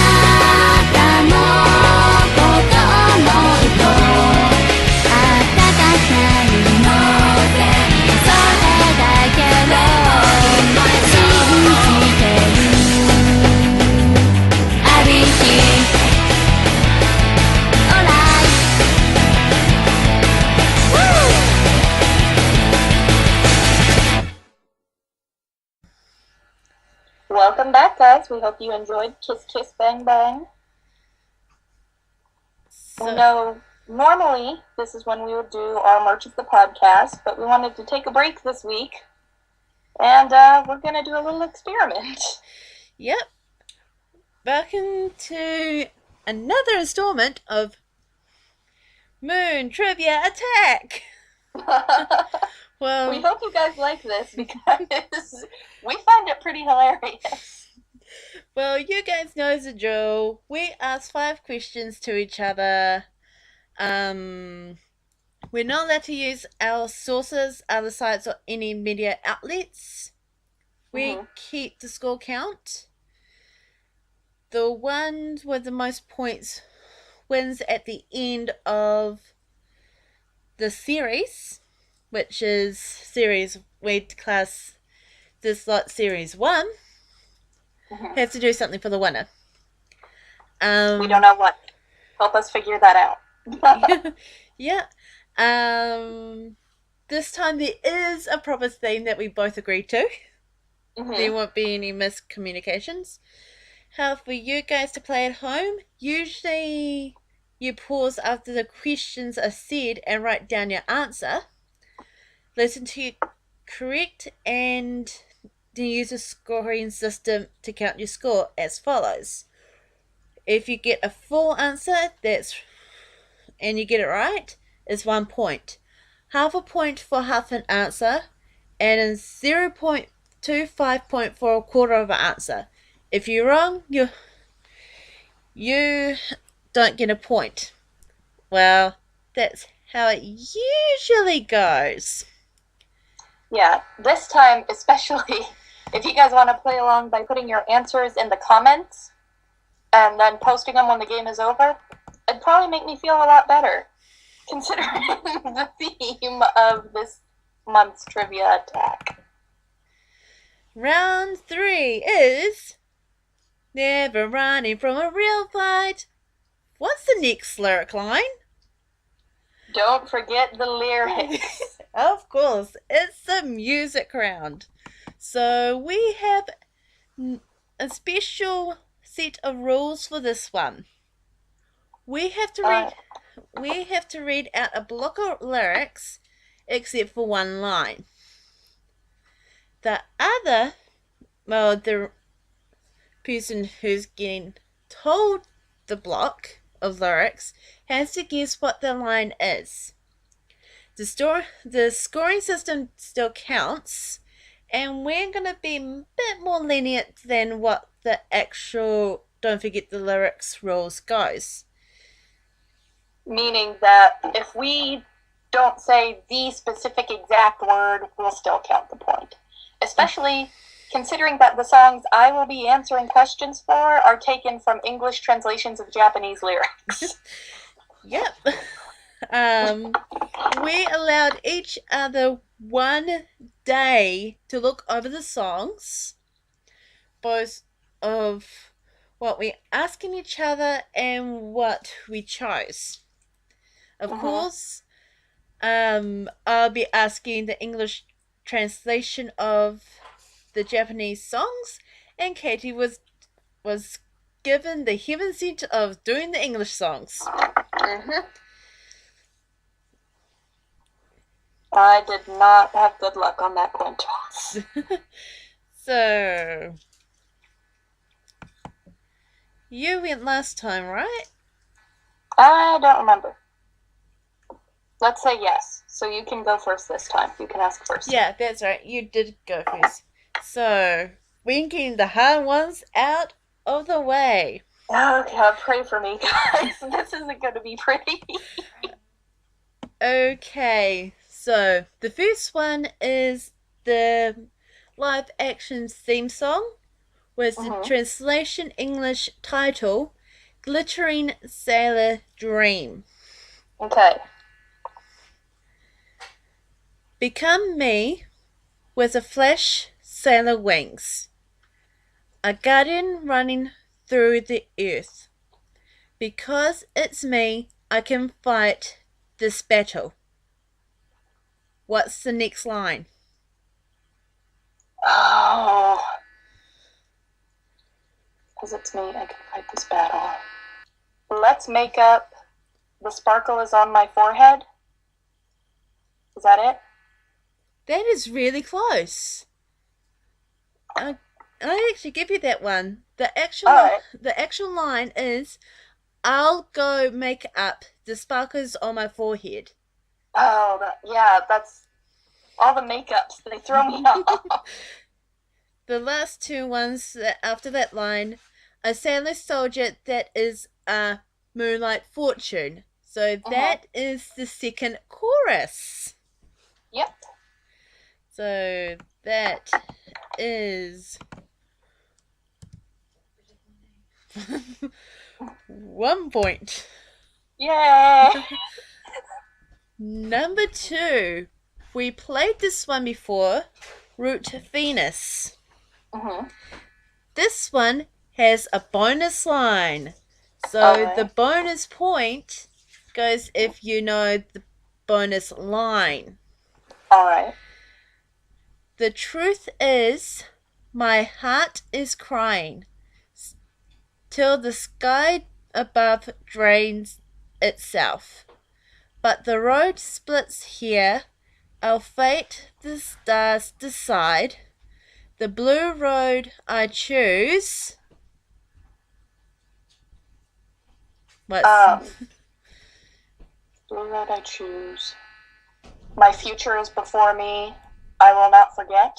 たのこと思うとあったかくなるのそれだけを信じてる I'll be here Alright Woo! Welcome back, guys. We hope you enjoyed Kiss Kiss Bang Bang. We know normally this is when we would do our March of the podcast, but we wanted to take a break this week, and we're going to do a little experiment. Yep. Back into another installment of Moon Trivia Attack. Well, We hope you guys like this because we find it pretty hilarious. well, you guys know the drill. We ask 5 questions to each other. We're not allowed to use our sources, other sites, or any media outlets. We keep the score count. The one with the most points wins at the end of the series, which is series we class this lot series 1. Has to do something for the winner. We don't know what. Help us figure that out. Yeah. This time there is a proper theme that we both agreed to. There won't be any miscommunications. How for you guys to play at home, usually you pause after the questions are said and write down your answer. Listen to your correct and then use a scoring system to count your score as follows. If you get a full answer and you get it right, it's 1 point. Half a point for half an answer, and 0.25 point for a quarter of an answer. If you're wrong, you don't get a point. Well, that's how it usually goes. Yeah, this time especially, if you guys want to play along by putting your answers in the comments and then posting them when the game is over, it'd probably make me feel a lot better, considering the theme of this month's trivia attack. Round 3 is never running from a real fight. What's the next lyric line? Don't forget the lyrics. Of course, it's the music round. So we have a special set of rules for this one. We have to read out a block of lyrics except for one line. The person who's getting told the block of lyrics has to guess what the line is. The scoring system still counts, and we're going to be a bit more lenient than what the actual don't forget the lyrics rules goes. Meaning that if we don't say the specific exact word, we'll still count the point. Especially considering that the songs I will be answering questions for are taken from English translations of Japanese lyrics. Yep. We allowed each other 1 day to look over the songs, both of what we're asking each other and what we chose. Of course, I'll be asking the English translation of the Japanese songs, and Katie was given the heaven sent of doing the English songs. I did not have good luck on that coin toss. So, you went last time, right? I don't remember. Let's say yes. So you can go first this time. You can ask first. Yeah, that's right. You did go first. So, we're getting the hard ones out of the way. Oh, God, pray for me, guys. This isn't going to be pretty. Okay, so the first one is the live action theme song with the translation English title, Glittering Sailor Dream. Okay. Become me with a flash sailor wings, a guardian running through the earth. Because it's me, I can fight this battle. What's the next line? Oh. Because it's me, I can fight this battle. Let's make up the sparkle is on my forehead. Is that it? That is really close. I actually give you that one. The actual line is, I'll go make up the sparkles on my forehead. Oh, that's all the makeups. They throw me off. The last two ones after that line, a sailor soldier that is a moonlight fortune. So that is the second chorus. Yep. So that is 1 point. Yay! Number 2. We played this one before. Root Venus. Mm-hmm. This one has a bonus line. So Alright. the bonus point goes if you know the bonus line. Alright. The truth is, my heart is crying till the sky above drains itself. But the road splits here, our fate the stars decide. The blue road I choose. What's Blue road I choose. My future is before me. I will not forget.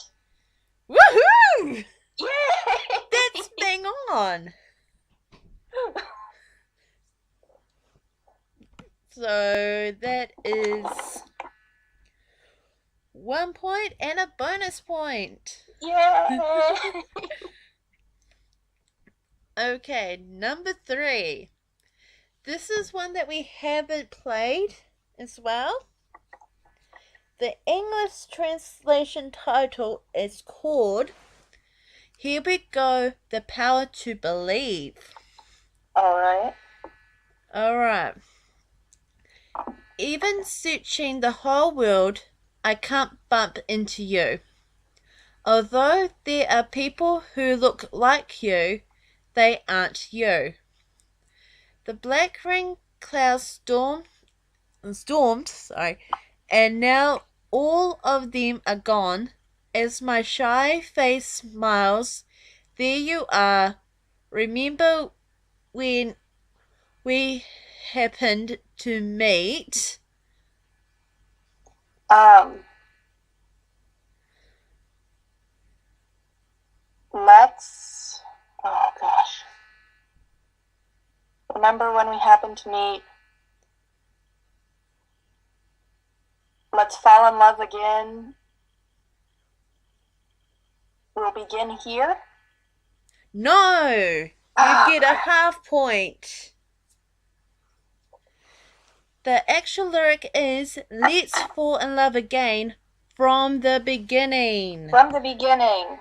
Woohoo! Yay! That's bang on. So that is 1 point and a bonus point. Yay! Okay, number 3. This is one that we haven't played as well. The English translation title is called Here We Go, The Power to Believe. Alright. Alright. Even searching the whole world, I can't bump into you. Although there are people who look like you, they aren't you. The black ring clouds stormed, and now all of them are gone. As my shy face smiles, there you are. Remember when we happened to meet? Let's... Oh, gosh. Remember when we happened to meet? Let's fall in love again. We'll begin here. No! You get a half point. The actual lyric is, let's fall in love again from the beginning. From the beginning.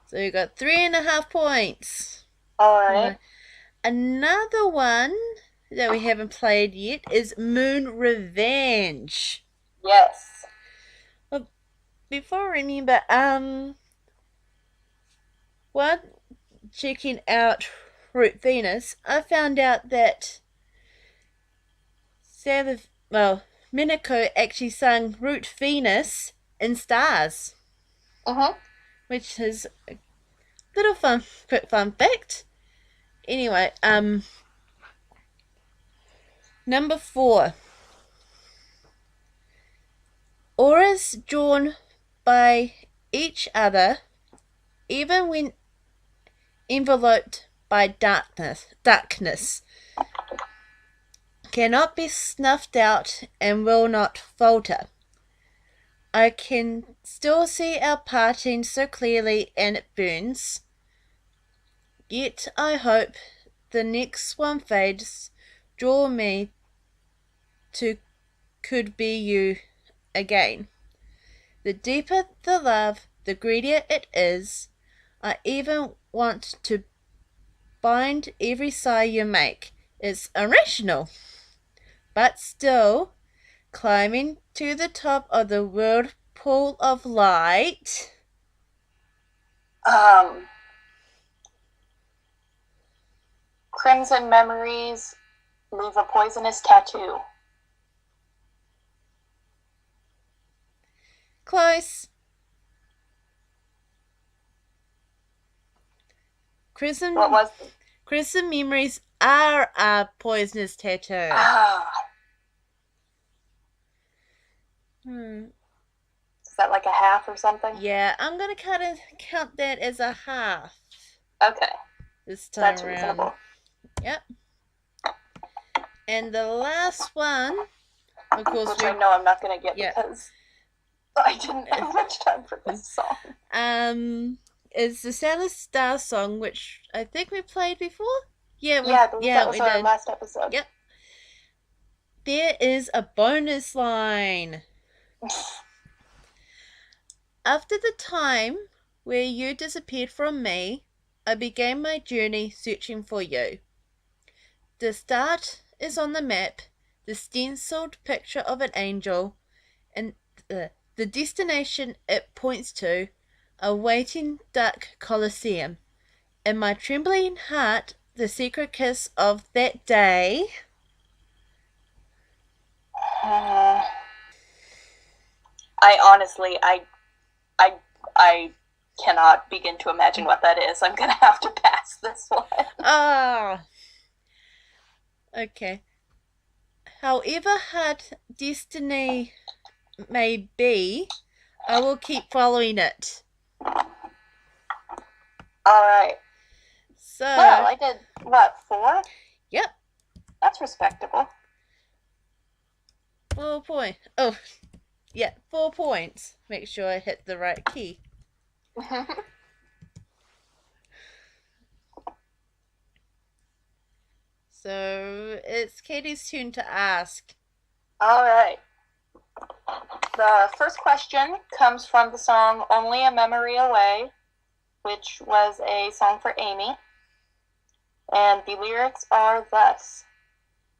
So you got 3.5 points. Alright. Another one that we haven't played yet is Moon Revenge. Yes. Before I remember, while checking out Root Venus, I found out that Minako actually sang Root Venus in Stars. Mm-hmm. Which is a little quick fun fact. Anyway, number 4. Auras drawn by each other, even when enveloped by darkness, cannot be snuffed out and will not falter. I can still see our parting so clearly and it burns. Yet I hope the next one fades. Draw me to could be you again. The deeper the love, the greedier it is. I even want to bind every sigh you make. It's irrational. But still, climbing to the top of the whirlpool of light. Crimson memories leave a poisonous tattoo. Close. Crimson memories are a poisonous tattoo. Is that like a half or something? Yeah, I'm gonna count that as a half. Okay. This time That's around. reasonable. Yep. And the last one, of course, which I know I'm not gonna get because I didn't have much time for this song. Is the Sailor's Star song, which I think we played before? Yeah, I believe that was our did. last episode. Yep. There is a bonus line. After the time where you disappeared from me, I began my journey searching for you. The start is on the map, the stenciled picture of an angel, and the destination it points to, a waiting dark coliseum. In my trembling heart, the secret kiss of that day. I cannot begin to imagine what that is. I'm gonna have to pass this one. Ah. Okay. However hard destiny may be, I will keep following it. Alright. So. Well, I did, what, 4? Yep. That's respectable. 4 points. Oh, yeah, 4 points. Make sure I hit the right key. So, it's Katie's turn to ask. Alright. The first question comes from the song Only a Memory Away, which was a song for Amy. And the lyrics are thus.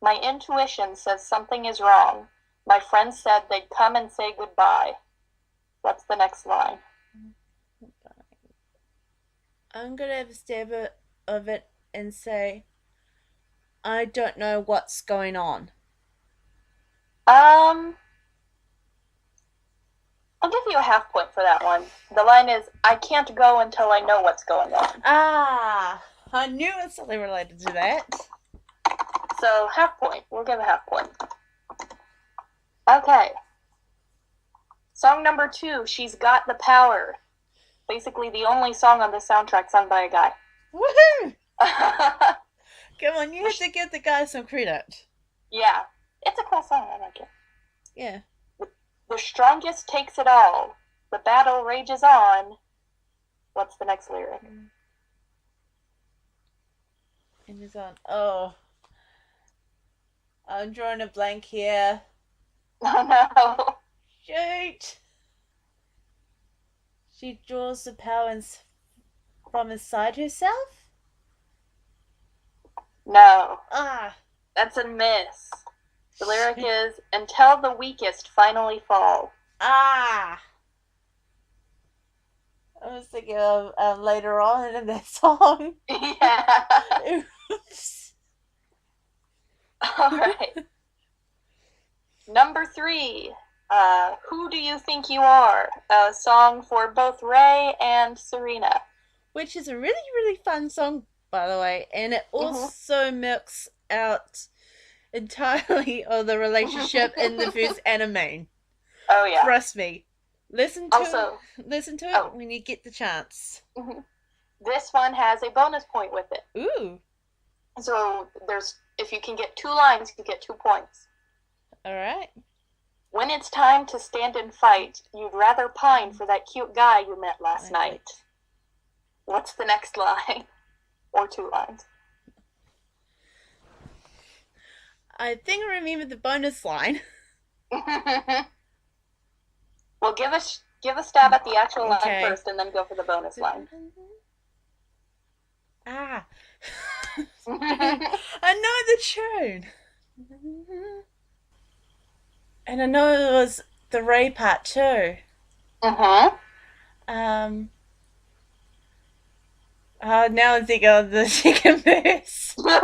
My intuition says something is wrong. My friends said they'd come and say goodbye. What's the next line? I'm gonna have a stab of it and say, I don't know what's going on. I'll give you a half point for that one. The line is, I can't go until I know what's going on. Ah, I knew it was something related to that. So, half point. We'll give a half point. Okay. Song number 2, She's Got the Power. Basically the only song on the soundtrack sung by a guy. Woohoo! Come on, you have to give the guy some credit. Yeah. It's a cool song, I like it. Yeah. The strongest takes it all. The battle rages on. What's the next lyric? And he's on. Oh. I'm drawing a blank here. Oh no. Shoot! She draws the power from inside herself? No. Ah. That's a miss. The lyric is, until the weakest finally fall. Ah. I was thinking of later on in that song. Yeah. Oops. Alright. Number 3. Who Do You Think You Are? A song for both Ray and Serena. Which is a really, really fun song, by the way. And it also milks out entirely of the relationship in the first anime. Oh, yeah. Trust me. Listen to it when you get the chance. This one has a bonus point with it. Ooh. So if you can get 2 lines, you get 2 points. Alright. When it's time to stand and fight, you'd rather pine for that cute guy you met last night. What's the next line? Or 2 lines. I think I remember the bonus line. Well, give a stab at the actual line first, and then go for the bonus line. Ah. I know the tune. And I know it was the Ray part too. Uh-huh. Now I'm thinking of the second verse. No.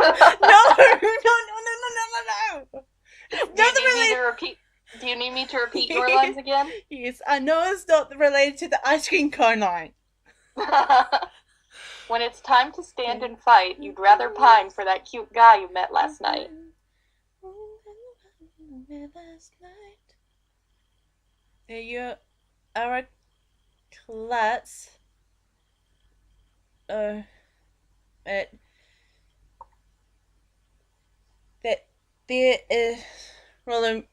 Do you need me to repeat your lines again? Yes, I know it's not related to the ice cream cone line. When it's time to stand and fight, you'd rather pine for that cute guy you met last night. You are a klutz. That there is rolling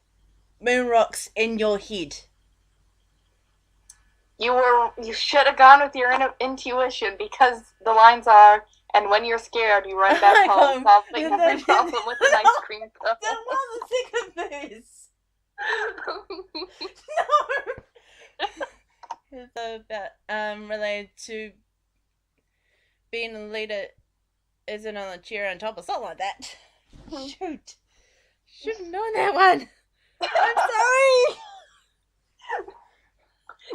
moon rocks in your head. You should have gone with your intuition, because the lines are, and when you're scared, you run back home, solving every problem with an ice cream cone. That was the second verse. No. It's about related to being a leader isn't on a chair on top or something like that. Shoot. Should have known that one. I'm sorry.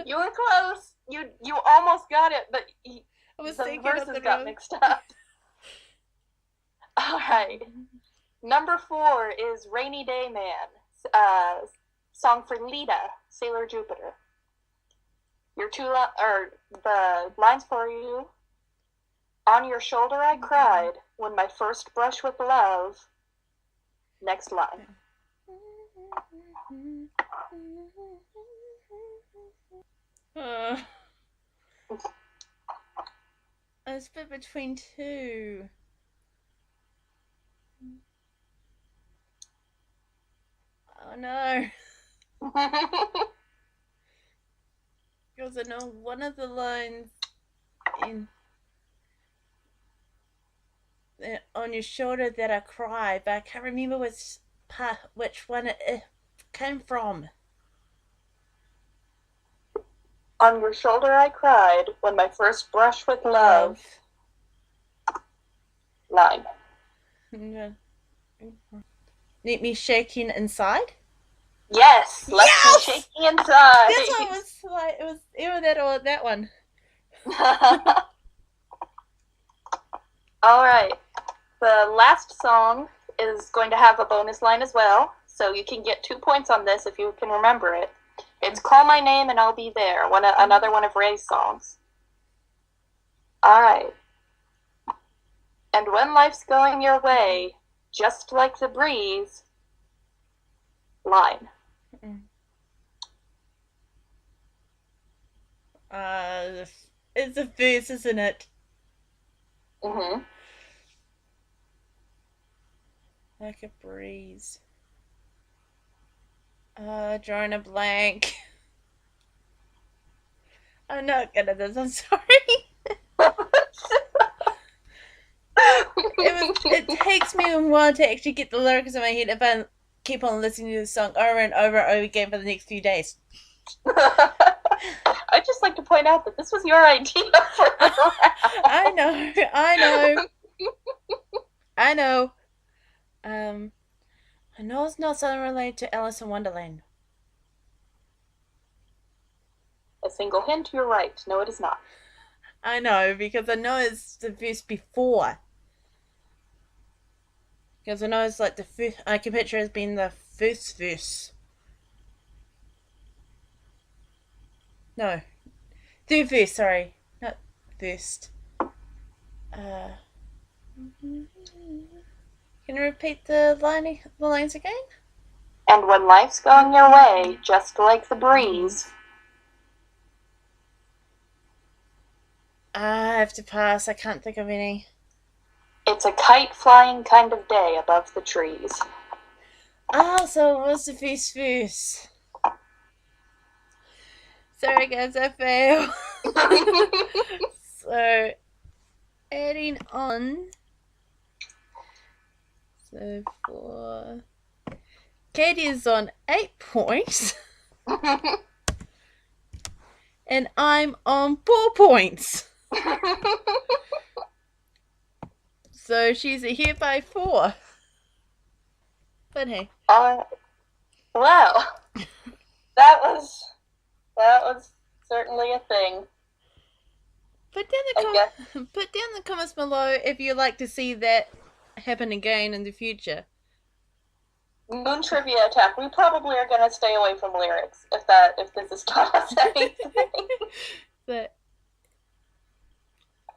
You were close. You almost got it, but I was the thinking verses of the got wrong. mixed up. All right. Number 4 is Rainy Day Man, song for Lita, Sailor Jupiter. The lines for you. On your shoulder I cried when my first brush with love. Next line. I split between two. Oh no. Because I know one of the lines in on your shoulder that I cry, but I can't remember which one it came from. On your shoulder I cried when my first brush with love. Line. Need me shaking inside? Yes! Left me shaking inside! That's what it was like. It was either that or that one. Alright. The last song is going to have a bonus line as well, so you can get 2 points on this if you can remember it. It's Call My Name and I'll Be There, another one of Ray's songs. Alright. And when life's going your way, just like the breeze, line. It's a verse, isn't it? Mm-hmm. Like a breeze. Drawing a blank. I'm not good at this, I'm sorry. It takes me a while to actually get the lyrics in my head if I keep on listening to the song over and over and over again for the next few days. I'd just like to point out that this was your idea for the round. I know. I know it's not something related to Alice in Wonderland. A single hint, you're right. No, it is not. I know, because I know it's the verse before. Because I know it's like the first, I can picture it as being the first verse. No. Third verse, sorry. Not first. Can you repeat the lines again? And when life's going your way, just like the breeze. I have to pass. I can't think of any. It's a kite flying kind of day above the trees. Oh, so it was the first verse. Sorry guys, I failed. So, adding on. So for Katie is on 8 points. And I'm on 4 points. So she's ahead by 4. But hey. Wow. That was certainly a thing. Put down the comments below if you'd like to see that happen again in the future. Moon Trivia Attack. We probably are going to stay away from lyrics if this is taught us anything. But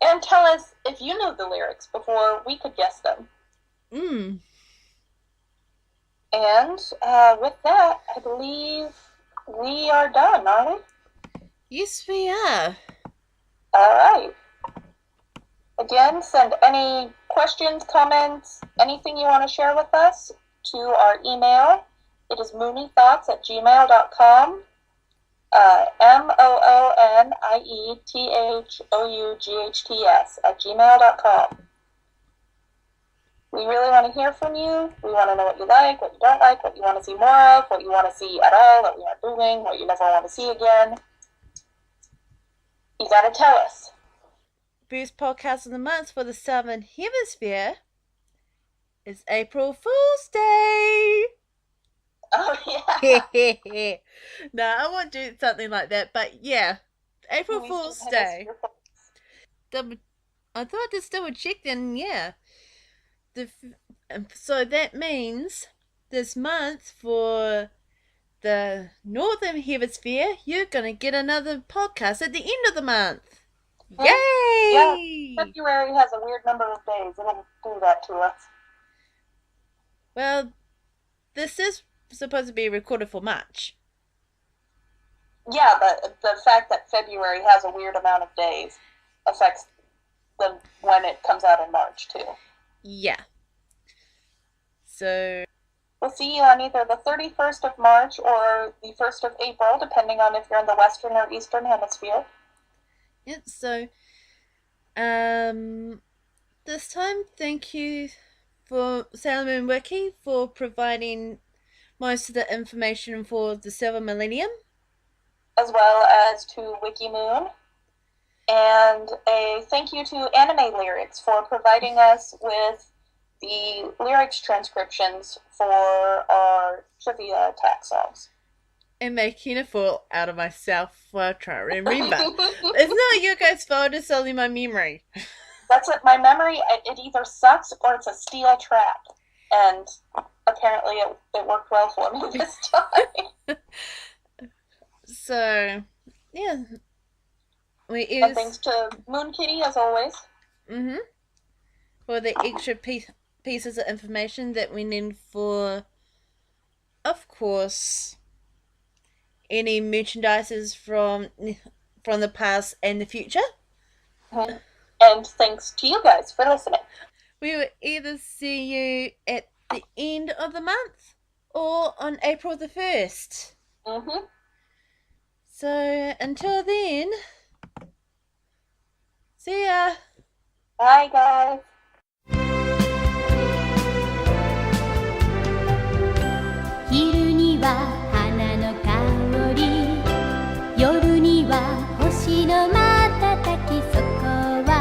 and tell us if you know the lyrics before we could guess them. And with that, I believe we are done, are we? Yes, we are. All right. Again, send any questions, comments, anything you want to share with us to our email. It is mooniethoughts@gmail.com. MOONIETHOUGHTS We really want to hear from you. We want to know what you like, what you don't like, what you want to see more of, what you want to see at all, that we aren't doing, what you never want to see again. You gotta tell us. Boost podcast of the month for the Southern Hemisphere is April Fool's Day. Oh, yeah. No, I won't do something like that, but yeah, April Fool's Day. I thought I just double checked, and yeah. So that means this month for the Northern Hemisphere, you're going to get another podcast at the end of the month. Yay! Yeah, February has a weird number of days. It'll do that to us. Well, this is supposed to be recorded for March. Yeah, but the fact that February has a weird amount of days affects when it comes out in March, too. Yeah. So we'll see you on either the 31st of March or the 1st of April, depending on if you're in the Western or Eastern Hemisphere. Yeah, so this time, thank you for Sera Myu Wiki for providing most of the information for the Silver Millennium. As well as to WikiMoon. And a thank you to Anime Lyrics for providing us with the lyrics transcriptions for our trivia attack songs. And making a fool out of myself while trying to remember. It's not your guys' fault, it's only my memory. That's it. My memory, it either sucks or it's a steel trap. And apparently it worked well for me this time. So, yeah. And thanks to Moon Kitty, as always. Mm-hmm. For the extra pieces of information that we need for, of course, any merchandises from the past and the future. Mm-hmm. And thanks to you guys for listening. We will either see you at the end of the month or on April the 1st. Mm-hmm. So, until then, see ya! Bye, guys!昼には花の香り、夜には星の瞬き、そこは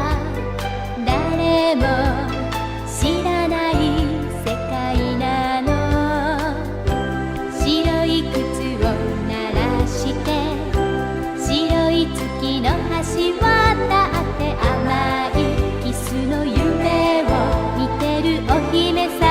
誰も知らない世界なの。白い靴を鳴らして白い月の橋渡って甘いキスの夢を見てるお姫様